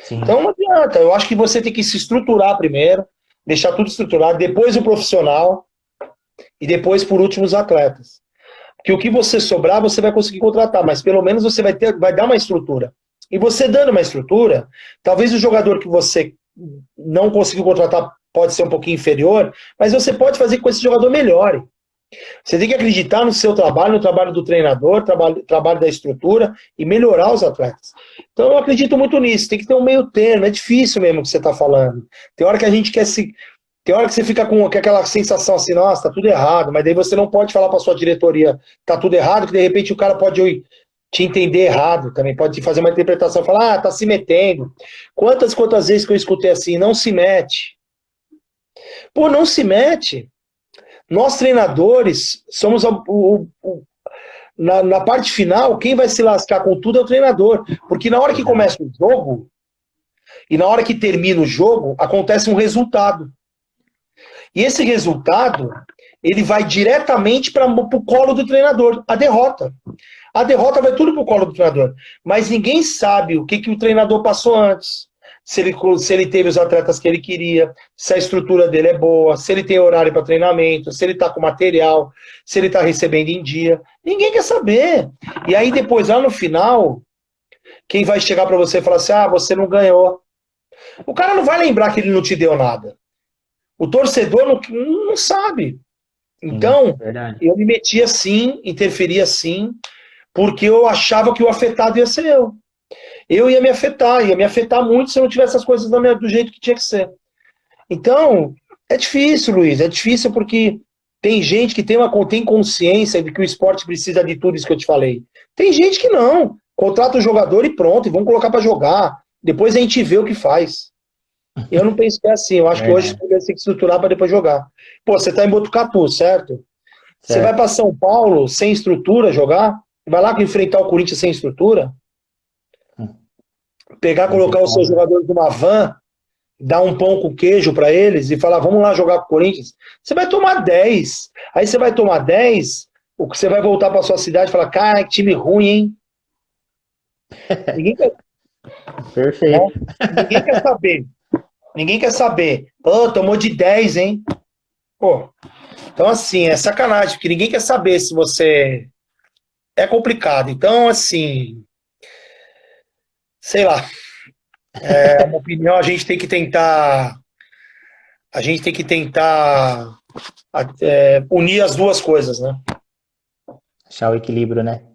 Sim. Então não adianta. Eu acho que você tem que se estruturar primeiro, deixar tudo estruturado, depois o profissional e depois, por último, os atletas. Porque o que você sobrar, você vai conseguir contratar, mas pelo menos você vai dar uma estrutura. E você dando uma estrutura, talvez o jogador que você não conseguiu contratar pode ser um pouquinho inferior, mas você pode fazer com que esse jogador melhore. Você tem que acreditar no seu trabalho, no trabalho do treinador, trabalho da estrutura e melhorar os atletas. Então eu acredito muito nisso, tem que ter um meio termo, é difícil mesmo o que você está falando. Tem hora que a gente quer se... Tem hora que você fica com aquela sensação assim, nossa, tá tudo errado, mas daí você não pode falar para sua diretoria, tá tudo errado, que de repente o cara pode te entender errado também, pode fazer uma interpretação, falar, tá se metendo. Quantas vezes que eu escutei assim, não se mete. Pô, não se mete. Nós, treinadores, somos na parte final, quem vai se lascar com tudo é o treinador. Porque na hora que começa o jogo, e na hora que termina o jogo, acontece um resultado. E esse resultado, ele vai diretamente para o colo do treinador, a derrota. A derrota vai tudo para o colo do treinador. Mas ninguém sabe o que o treinador passou antes. Se ele teve os atletas que ele queria, se a estrutura dele é boa, se ele tem horário para treinamento, se ele está com material, se ele está recebendo em dia. Ninguém quer saber. E aí depois, lá no final, quem vai chegar para você e falar assim, você não ganhou. O cara não vai lembrar que ele não te deu nada. O torcedor não sabe. Então, eu me metia sim, interferia sim, porque eu achava que o afetado ia ser eu. Eu ia me afetar muito se eu não tivesse as coisas do jeito que tinha que ser. Então, é difícil, Luiz, é difícil porque tem gente que tem consciência de que o esporte precisa de tudo isso que eu te falei. Tem gente que não. Contrata o jogador e pronto, e vamos colocar para jogar. Depois a gente vê o que faz. Eu não penso que é assim. Eu acho que hoje você tem que estruturar para depois jogar. Pô, você está em Botucatu, certo? Você vai para São Paulo sem estrutura jogar? Vai lá enfrentar o Corinthians sem estrutura? Pegar, colocar os seus jogadores numa van, dar um pão com queijo para eles e falar, vamos lá jogar com o Corinthians. Você vai tomar 10. Aí você vai tomar 10, o que você vai voltar para sua cidade e falar, cara, que time ruim, hein? Ninguém quer... Perfeito. Ninguém quer saber. Ninguém quer saber. Pô, tomou de 10, hein? Pô. Então, assim, é sacanagem, porque ninguém quer saber se você... É complicado. Então, assim... Sei lá. É uma opinião, a gente tem que tentar... unir as duas coisas, né? Achar o equilíbrio, né?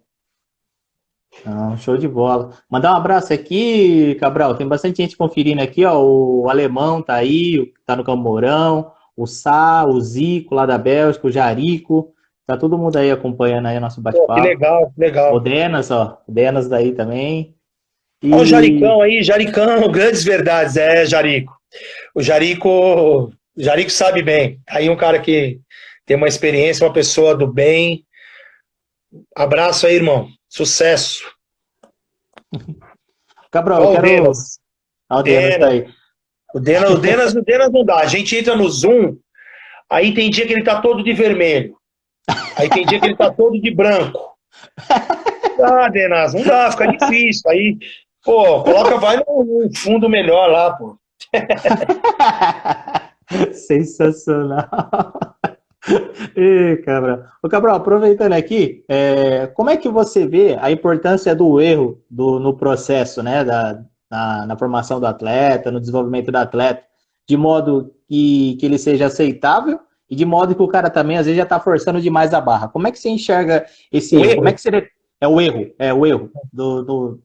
Não, show de bola. Mandar um abraço aqui, Cabral. Tem bastante gente conferindo aqui, ó. O Alemão tá aí, tá no Camorão, o Sá, o Zico lá da Bélgica, o Jarico. Tá todo mundo aí acompanhando aí o nosso bate-papo. Que legal, que legal. O Denas, ó. O Denas daí também. Olha o Jaricão aí, Jaricão, grandes verdades. Jarico. O Jarico sabe bem. Aí um cara que tem uma experiência, uma pessoa do bem. Abraço aí, irmão. Sucesso. Cabral, eu quero... Denas. O Denas tá aí. O Denas não dá. A gente entra no Zoom, aí tem dia que ele tá todo de vermelho. Aí tem dia que ele tá todo de branco. Denas, não dá, fica difícil. Aí, pô, vai num fundo melhor lá, pô. Sensacional. Ih, Cabral. Ô, Cabral, aproveitando aqui, como é que você vê a importância do erro no processo, né, na formação do atleta, no desenvolvimento do atleta, de modo que ele seja aceitável e de modo que o cara também, às vezes, já está forçando demais a barra? Como é que você enxerga esse erro? Como é que seria... o erro no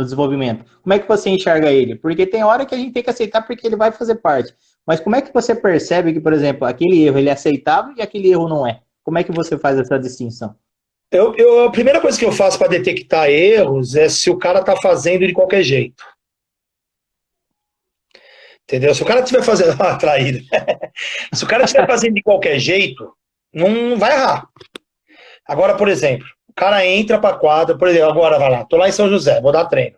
desenvolvimento. Como é que você enxerga ele? Porque tem hora que a gente tem que aceitar porque ele vai fazer parte. Mas como é que você percebe que, por exemplo, aquele erro ele é aceitável e aquele erro não é? Como é que você faz essa distinção? A primeira coisa que eu faço para detectar erros é se o cara está fazendo de qualquer jeito. Entendeu? Se o cara estiver fazendo. Ah, traíra. Se o cara estiver fazendo de qualquer jeito, não vai errar. Agora, por exemplo, o cara entra para quadra, por exemplo, agora vai lá, tô lá em São José, vou dar treino.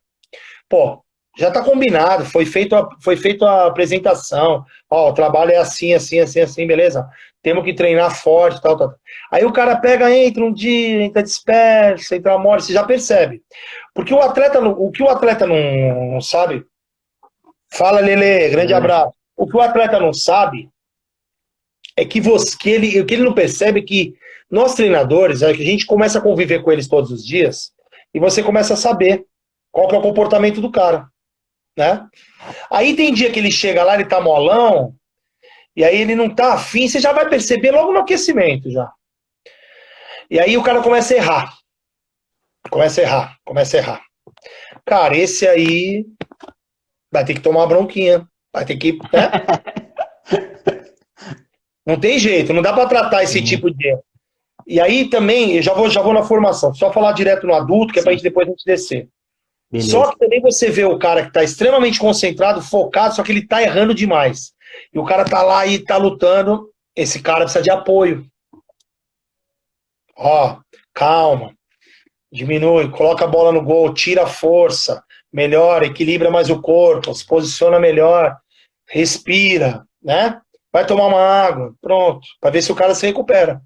Pô, já tá combinado, foi feito a apresentação. Ó, o trabalho é assim, assim, assim, assim, beleza? Temos que treinar forte, tal, tal. Aí o cara pega, entra um dia, entra disperso, entra mole, você já percebe. Porque o que o atleta não sabe, fala, Lele, grande abraço. O que o atleta não sabe é que, o que ele não percebe é que nós treinadores, que a gente começa a conviver com eles todos os dias, e você começa a saber qual que é o comportamento do cara, né? Aí tem dia que ele chega lá, ele tá molão, e aí ele não tá afim, você já vai perceber logo no aquecimento já. E aí o cara começa a errar. Começa a errar. Cara, esse aí vai ter que tomar uma bronquinha. Vai ter que, né? Não tem jeito, não dá para tratar esse tipo de erro. E aí também, eu já vou na formação, só falar direto no adulto, que é pra gente depois a gente descer. Beleza. Só que também você vê o cara que está extremamente concentrado, focado, só que ele está errando demais. E o cara tá lá e tá lutando, esse cara precisa de apoio. Ó, calma, diminui, coloca a bola no gol, tira a força, melhora, equilibra mais o corpo, se posiciona melhor, respira, né? Vai tomar uma água, pronto, para ver se o cara se recupera.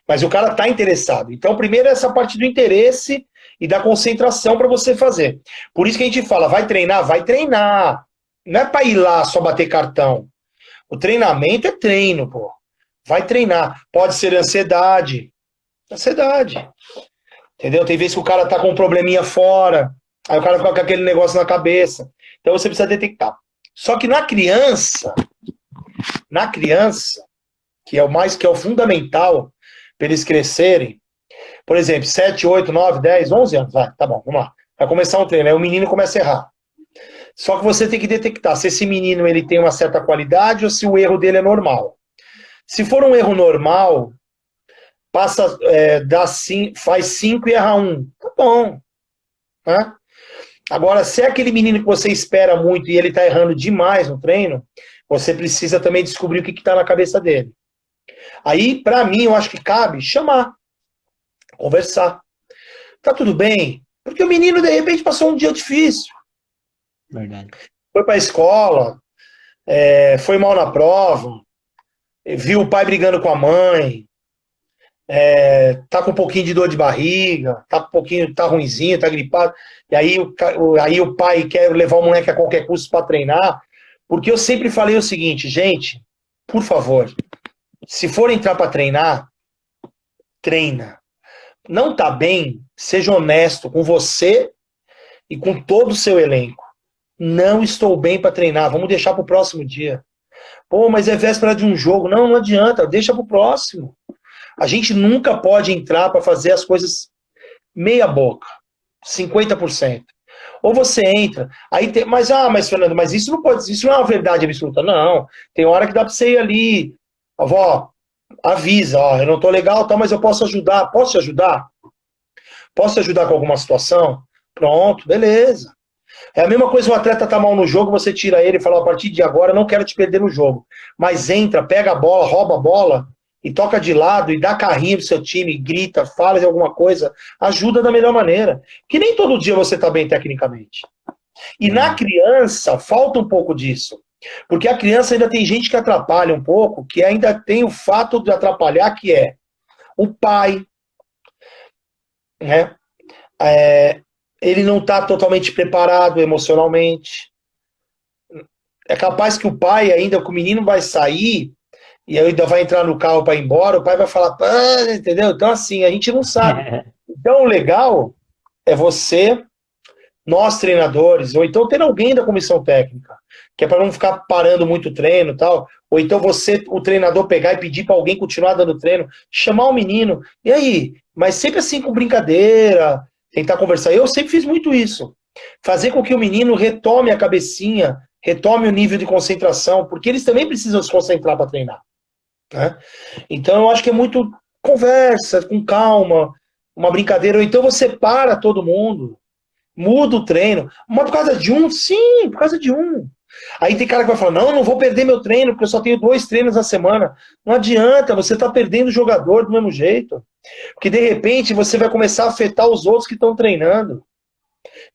Mas o cara tá interessado. Então, primeiro é essa parte do interesse e da concentração para você fazer. Por isso que a gente fala, vai treinar? Vai treinar. Não é para ir lá só bater cartão. O treinamento é treino, pô. Vai treinar. Pode ser ansiedade. Ansiedade. Entendeu? Tem vezes que o cara tá com um probleminha fora, aí o cara fica com aquele negócio na cabeça. Então você precisa detectar. Só que na criança, que é o fundamental para eles crescerem, por exemplo, 7, 8, 9, 10, 11 anos, vai, tá bom, vamos lá. Vai começar um treino, aí o menino começa a errar. Só que você tem que detectar se esse menino ele tem uma certa qualidade ou se o erro dele é normal. Se for um erro normal, faz 5 e erra 1. Tá bom. Né? Agora, se é aquele menino que você espera muito e ele está errando demais no treino, você precisa também descobrir o que está na cabeça dele. Aí, para mim, eu acho que cabe chamar, conversar. Tá tudo bem? Porque o menino, de repente, passou um dia difícil. Verdade. Foi para a escola, foi mal na prova, viu o pai brigando com a mãe, tá com um pouquinho de dor de barriga, tá ruinzinho, tá gripado, e aí o pai quer levar o moleque a qualquer custo para treinar, porque eu sempre falei o seguinte, gente, por favor, se for entrar para treinar, treina. Não tá bem, seja honesto com você e com todo o seu elenco. Não estou bem para treinar, vamos deixar para o próximo dia. Pô, mas é véspera de um jogo. Não adianta, deixa para o próximo. A gente nunca pode entrar para fazer as coisas meia boca, 50%. Ou você entra, mas Fernando, mas isso não é uma verdade absoluta. Não, tem hora que dá para você ir ali, avó, avisa, ó, eu não tô legal, tá, mas eu posso ajudar. Posso te ajudar? Posso te ajudar com alguma situação? Pronto, beleza. É a mesma coisa, o atleta tá mal no jogo, você tira ele e fala, a partir de agora, não quero te perder no jogo. Mas entra, pega a bola, rouba a bola, e toca de lado, e dá carrinho pro seu time, grita, fala de alguma coisa, ajuda da melhor maneira. Que nem todo dia você tá bem tecnicamente. E na criança, falta um pouco disso. Porque a criança ainda tem gente que atrapalha um pouco, que ainda tem o fato de atrapalhar, que é o pai, né? Ele não está totalmente preparado emocionalmente. É capaz que o pai, ainda que o menino vai sair, e ainda vai entrar no carro para ir embora, o pai vai falar, entendeu? Então, assim, a gente não sabe. Então, o legal é nós treinadores, ou então ter alguém da comissão técnica, que é para não ficar parando muito treino e tal, ou então você, o treinador, pegar e pedir para alguém continuar dando treino, chamar o menino, e aí? Mas sempre assim, com brincadeira, tentar conversar. Eu sempre fiz muito isso. Fazer com que o menino retome a cabecinha, retome o nível de concentração, porque eles também precisam se concentrar para treinar. Né? Então eu acho que é muito conversa, com calma, uma brincadeira, ou então você para todo mundo, muda o treino. Mas por causa de um? Sim, por causa de um. Aí tem cara que vai falar, não, não vou perder meu treino, porque eu só tenho 2 treinos na semana. Não adianta, você está perdendo o jogador do mesmo jeito. Porque de repente você vai começar a afetar os outros que estão treinando.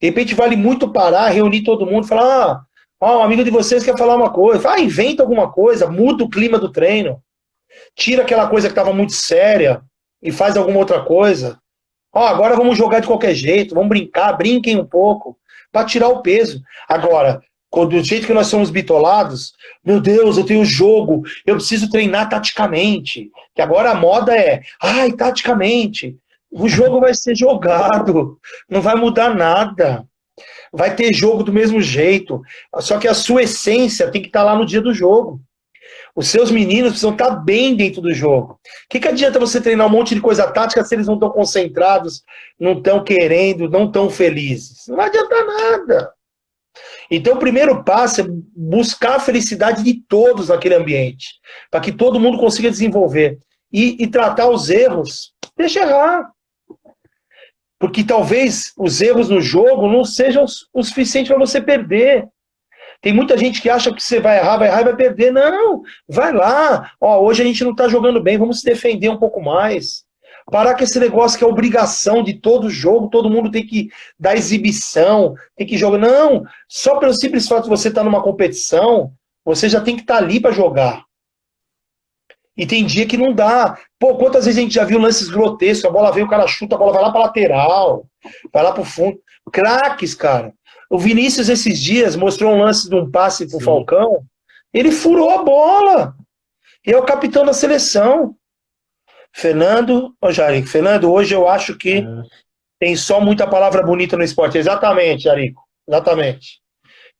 De repente vale muito parar, reunir todo mundo, falar, um amigo de vocês quer falar uma coisa. Inventa alguma coisa, muda o clima do treino. Tira aquela coisa que estava muito séria e faz alguma outra coisa. Agora vamos jogar de qualquer jeito, vamos brincar, brinquem um pouco, para tirar o peso. Agora, do jeito que nós somos bitolados, meu Deus, eu tenho jogo, eu preciso treinar taticamente. Que agora a moda é, taticamente. O jogo vai ser jogado, não vai mudar nada. Vai ter jogo do mesmo jeito. Só que a sua essência tem que estar lá no dia do jogo. Os seus meninos precisam estar bem dentro do jogo. O que adianta você treinar um monte de coisa tática se eles não estão concentrados, não estão querendo, não estão felizes? Não vai adiantar nada. Então, o primeiro passo é buscar a felicidade de todos naquele ambiente, para que todo mundo consiga desenvolver. E tratar os erros, deixa errar. Porque talvez os erros no jogo não sejam o suficiente para você perder. Tem muita gente que acha que você vai errar e vai perder. Não, vai lá. Hoje a gente não está jogando bem, vamos se defender um pouco mais. Parar com esse negócio que é obrigação de todo jogo, todo mundo tem que dar exibição, tem que jogar. Não, só pelo simples fato de você estar numa competição, você já tem que estar ali para jogar. E tem dia que não dá. Quantas vezes a gente já viu lances grotescos, a bola vem, o cara chuta, a bola vai lá para lateral, vai lá para o fundo. Craques, cara. O Vinícius, esses dias, mostrou um lance de um passe pro Falcão. Ele furou a bola. E é o capitão da seleção. Fernando, Jarico, hoje eu acho que tem só muita palavra bonita no esporte. Exatamente, Jarico. Exatamente.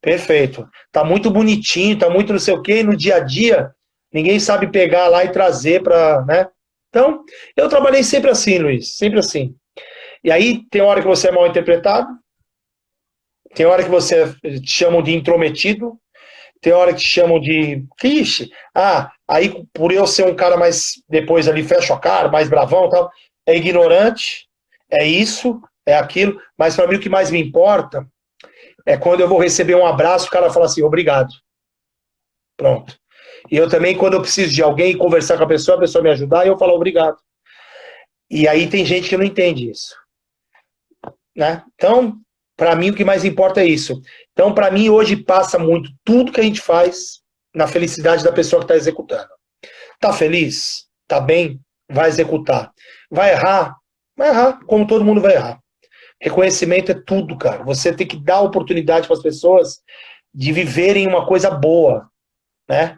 Perfeito. Tá muito bonitinho, tá muito não sei o quê, e no dia a dia, ninguém sabe pegar lá e trazer para, né? Então, eu trabalhei sempre assim, Luiz. Sempre assim. E aí, tem hora que você é mal interpretado, tem hora que você te chamam de intrometido, tem hora que te chamam de... Ixi, aí por eu ser um cara mais... Depois ali fecho a cara, mais bravão e tal, é ignorante, é isso, é aquilo, mas para mim o que mais me importa é quando eu vou receber um abraço, o cara fala assim, obrigado. Pronto. E eu também, quando eu preciso de alguém conversar com a pessoa me ajudar, eu falo obrigado. E aí tem gente que não entende isso. Né? Então... Para mim, o que mais importa é isso. Então, para mim, hoje passa muito tudo que a gente faz na felicidade da pessoa que está executando. Tá feliz? Tá bem? Vai executar. Vai errar? Vai errar, como todo mundo vai errar. Reconhecimento é tudo, cara. Você tem que dar oportunidade para as pessoas de viverem uma coisa boa, né?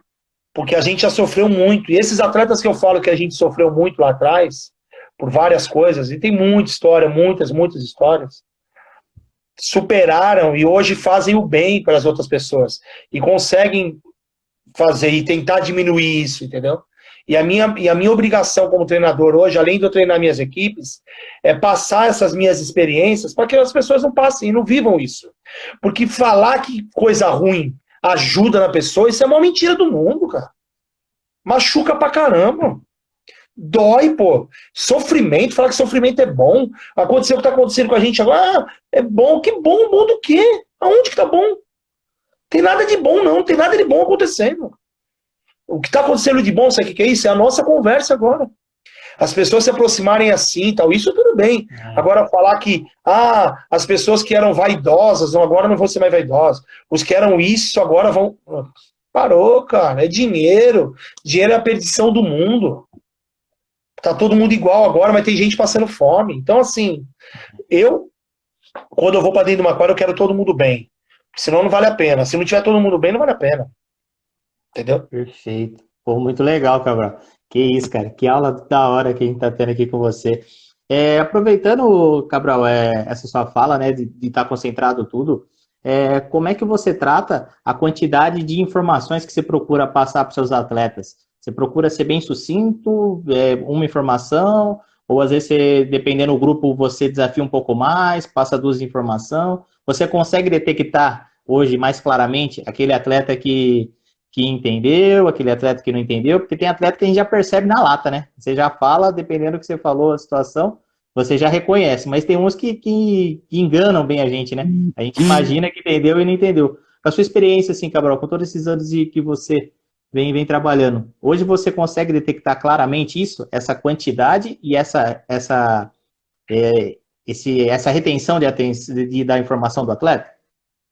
Porque a gente já sofreu muito. E esses atletas que eu falo que a gente sofreu muito lá atrás, por várias coisas, e tem muita história, muitas histórias, superaram e hoje fazem o bem para as outras pessoas e conseguem fazer e tentar diminuir isso, entendeu? E a minha obrigação como treinador hoje, além de eu treinar minhas equipes, é passar essas minhas experiências para que as pessoas não passem e não vivam isso. Porque falar que coisa ruim ajuda na pessoa, isso é uma mentira do mundo, cara. Machuca pra caramba. Dói, pô. Sofrimento, falar que sofrimento é bom. Aconteceu o que tá acontecendo com a gente agora. É bom. Que bom? Bom do quê? Aonde que tá bom? Tem nada de bom, não. Tem nada de bom acontecendo. O que tá acontecendo de bom, sabe o que é isso? É a nossa conversa agora. As pessoas se aproximarem assim e tal, isso tudo bem. Agora falar que, as pessoas que eram vaidosas, agora não vão ser mais vaidosas. Os que eram isso, agora vão... Parou, cara. É dinheiro. Dinheiro é a perdição do mundo. Tá todo mundo igual agora, mas tem gente passando fome. Então, assim, quando eu vou pra dentro de uma quadra, eu quero todo mundo bem. Senão não vale a pena. Se não tiver todo mundo bem, não vale a pena. Entendeu? Perfeito. Pô, muito legal, Cabral. Que isso, cara. Que aula da hora que a gente tá tendo aqui com você. Aproveitando, Cabral, essa sua fala, né, de estar concentrado tudo, como é que você trata a quantidade de informações que você procura passar para os seus atletas? Você procura ser bem sucinto, uma informação, ou às vezes, dependendo do grupo, você desafia um pouco mais, passa 2 informações. Você consegue detectar hoje mais claramente aquele atleta que entendeu, aquele atleta que não entendeu? Porque tem atleta que a gente já percebe na lata, né? Você já fala, dependendo do que você falou, a situação, você já reconhece, mas tem uns que enganam bem a gente, né? A gente imagina que entendeu e não entendeu. Com a sua experiência, assim, Cabral, com todos esses anos que você vem trabalhando, hoje você consegue detectar claramente isso, essa quantidade e essa retenção da informação do atleta?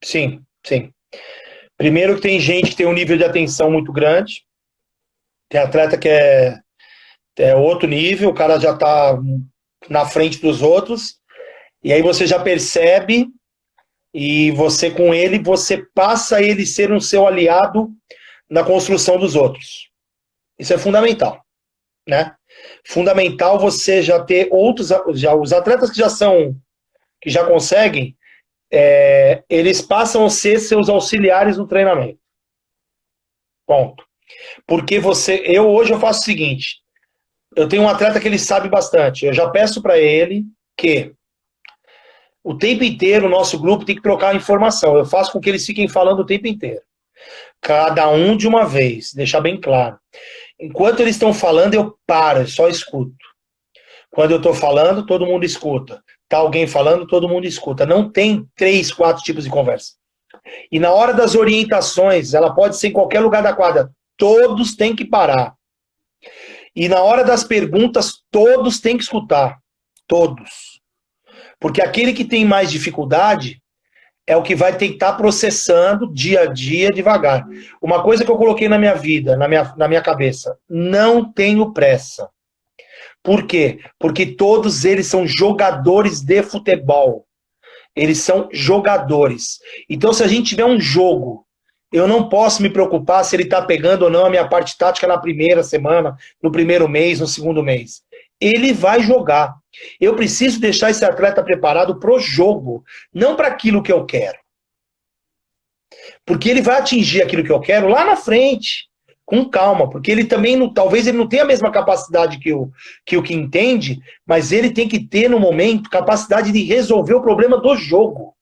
Sim, sim. Primeiro que tem gente que tem um nível de atenção muito grande, tem atleta que é outro nível, o cara já está na frente dos outros, e aí você já percebe, e você com ele, você passa a ele ser um seu aliado na construção dos outros. Isso é fundamental, né? Fundamental você já ter outros, os atletas que já conseguem, eles passam a ser seus auxiliares no treinamento. Ponto. Porque hoje eu faço o seguinte, eu tenho um atleta que ele sabe bastante, eu já peço para ele que o tempo inteiro o nosso grupo tem que trocar informação, eu faço com que eles fiquem falando o tempo inteiro. Cada um de uma vez, deixar bem claro. Enquanto eles estão falando, eu paro, eu só escuto. Quando eu estou falando, todo mundo escuta. Está alguém falando, todo mundo escuta. Não tem 3, 4 tipos de conversa. E na hora das orientações, ela pode ser em qualquer lugar da quadra, todos têm que parar. E na hora das perguntas, todos têm que escutar. Todos. Porque aquele que tem mais dificuldade é o que vai ter que estar processando dia a dia, devagar. Uma coisa que eu coloquei na minha vida, na minha cabeça, não tenho pressa. Por quê? Porque todos eles são jogadores de futebol. Eles são jogadores. Então, se a gente tiver um jogo, eu não posso me preocupar se ele está pegando ou não a minha parte tática na primeira semana, no primeiro mês, no segundo mês. Ele vai jogar. Eu preciso deixar esse atleta preparado para o jogo, não para aquilo que eu quero. Porque ele vai atingir aquilo que eu quero lá na frente, com calma, porque ele também, talvez ele não tenha a mesma capacidade que o que entende, mas ele tem que ter, no momento, capacidade de resolver o problema do jogo.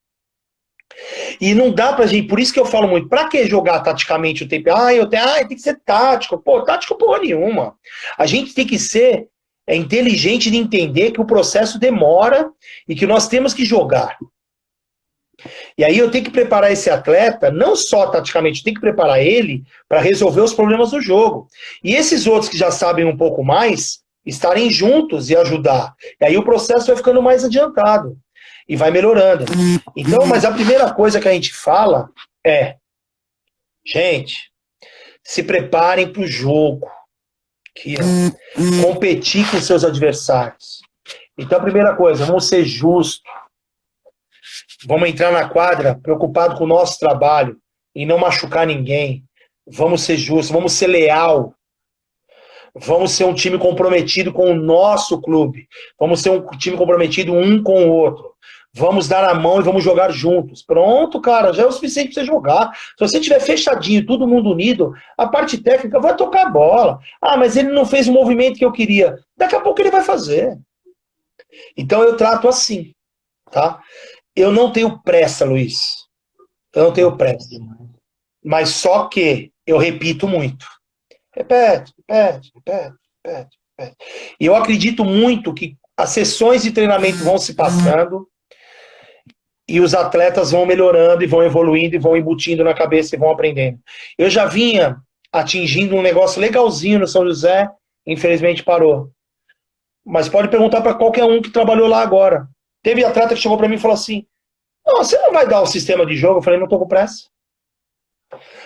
E não dá pra gente, por isso que eu falo muito, pra que jogar taticamente o tempo? Tem que ser tático. Pô, tático porra nenhuma. A gente tem que ser inteligente de entender que o processo demora e que nós temos que jogar. E aí eu tenho que preparar esse atleta, não só taticamente, eu tenho que preparar ele para resolver os problemas do jogo. E esses outros que já sabem um pouco mais, estarem juntos e ajudar. E aí o processo vai ficando mais adiantado. E vai melhorando. Então, mas a primeira coisa que a gente fala é, gente, se preparem para o jogo. Competir com seus adversários. Então, a primeira coisa, vamos ser justos. Vamos entrar na quadra preocupado com o nosso trabalho e não machucar ninguém. Vamos ser justos, vamos ser leal. Vamos ser um time comprometido com o nosso clube. Vamos ser um time comprometido um com o outro. Vamos dar a mão e vamos jogar juntos. Pronto, cara, já é o suficiente para você jogar. Se você estiver fechadinho, todo mundo unido, a parte técnica vai tocar a bola. Ah, mas ele não fez o movimento que eu queria. Daqui a pouco ele vai fazer. Então eu trato assim, tá? Eu não tenho pressa, Luiz. Eu não tenho pressa. Mas só que eu repito muito. Repete. E eu acredito muito que as sessões de treinamento vão se passando e os atletas vão melhorando e vão evoluindo e vão embutindo na cabeça e vão aprendendo. Eu já vinha atingindo um negócio legalzinho no São José, infelizmente parou. Mas pode perguntar para qualquer um que trabalhou lá agora. Teve atleta que chegou para mim e falou assim, não, você não vai dar o sistema de jogo? Eu falei, não estou com pressa.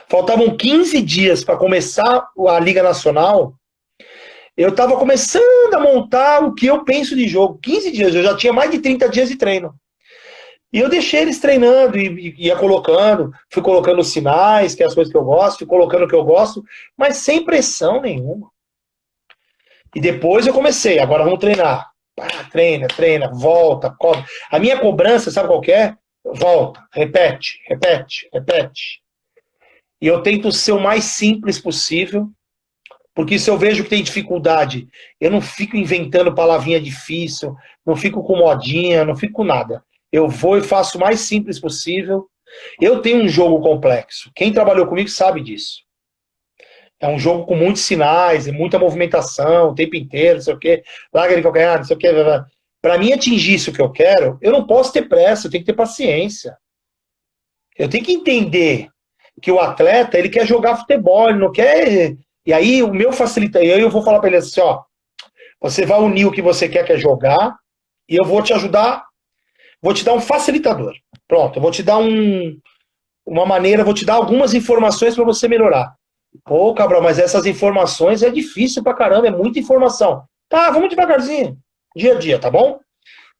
Faltavam 15 dias para começar a Liga Nacional. Eu estava começando a montar o que eu penso de jogo. 15 dias, eu já tinha mais de 30 dias de treino. E eu deixei eles treinando e ia colocando, fui colocando os sinais, que é as coisas que eu gosto, fui colocando o que eu gosto, mas sem pressão nenhuma. E depois eu comecei, agora vamos treinar. Treina, volta, cobra. A minha cobrança, sabe qual que é? Volta, repete. E eu tento ser o mais simples possível, porque se eu vejo que tem dificuldade, eu não fico inventando palavrinha difícil, não fico com modinha, não fico com nada. Eu vou e faço o mais simples possível. Eu tenho um jogo complexo. Quem trabalhou comigo sabe disso. É um jogo com muitos sinais, muita movimentação, o tempo inteiro, não sei o quê. Larga de qualquer, não sei o quê. Para mim atingir isso que eu quero, eu não posso ter pressa, eu tenho que ter paciência. Eu tenho que entender que o atleta, ele quer jogar futebol, ele não quer... E aí o meu facilitador, eu vou falar para ele assim, ó, você vai unir o que você quer, que é jogar, e eu vou te ajudar, vou te dar um facilitador. Pronto, eu vou te dar uma maneira, vou te dar algumas informações para você melhorar. Pô, Cabral, mas essas informações é difícil pra caramba, é muita informação. Tá, vamos devagarzinho, dia a dia, tá bom?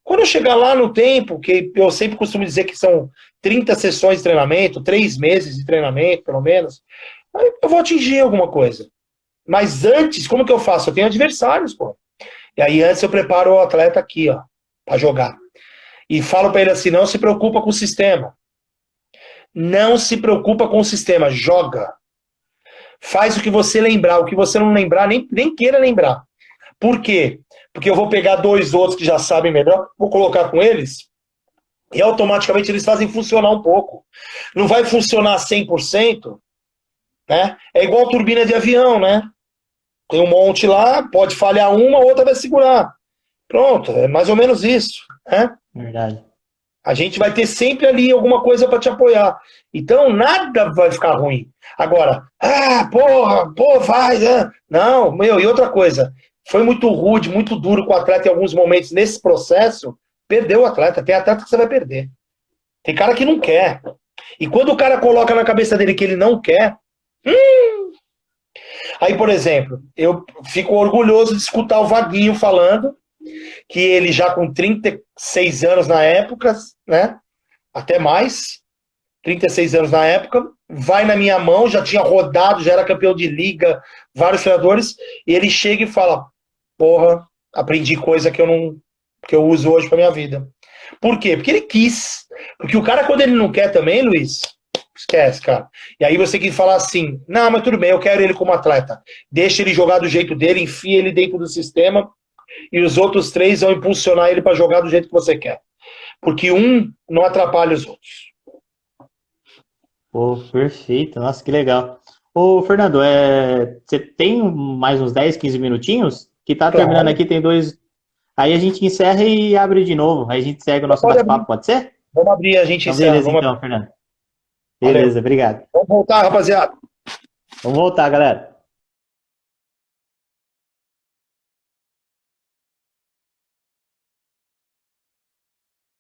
Quando eu chegar lá no tempo, que eu sempre costumo dizer que são 30 sessões de treinamento, 3 meses de treinamento, pelo menos, aí eu vou atingir alguma coisa. Mas antes, como que eu faço? Eu tenho adversários, pô. E aí antes eu preparo o atleta aqui, ó, pra jogar. E falo pra ele assim, não se preocupa com o sistema. Não se preocupa com o sistema, joga. Faz o que você lembrar, o que você não lembrar, nem queira lembrar. Por quê? Porque eu vou pegar 2 outros que já sabem melhor, vou colocar com eles, e automaticamente eles fazem funcionar um pouco. Não vai funcionar 100%, né? É igual turbina de avião, né? Tem um monte lá, pode falhar uma, a outra vai segurar. Pronto, é mais ou menos isso, né? Verdade. A gente vai ter sempre ali alguma coisa para te apoiar. Então, nada vai ficar ruim. Agora, vai, né? Não, meu, e outra coisa, foi muito rude, muito duro com o atleta em alguns momentos nesse processo, perdeu o atleta. Tem atleta que você vai perder. Tem cara que não quer. E quando o cara coloca na cabeça dele que ele não quer, aí, por exemplo, eu fico orgulhoso de escutar o Vaguinho falando que ele já com 36 anos na época, né? Até mais, 36 anos na época, vai na minha mão, já tinha rodado, já era campeão de liga, vários treinadores, e ele chega e fala, porra, aprendi coisa que eu uso hoje pra minha vida. Por quê? Porque ele quis. Porque o cara, quando ele não quer também, Luiz, esquece, cara. E aí você tem que falar assim, não, mas tudo bem, eu quero ele como atleta. Deixa ele jogar do jeito dele, enfia ele dentro do sistema, e os outros 3 vão impulsionar ele para jogar do jeito que você quer. Porque um não atrapalha os outros. Pô, perfeito. Nossa, que legal. Ô, Fernando, você tem mais uns 10, 15 minutinhos? Que tá terminando Claro. aqui, tem 2. Aí a gente encerra e abre de novo. Aí a gente segue o nosso Pode abrir. bate-papo, pode ser? Vamos abrir, a gente Então, encerra. beleza, então, Fernando. Valeu. Beleza, obrigado. Vamos voltar, rapaziada. Vamos voltar, galera.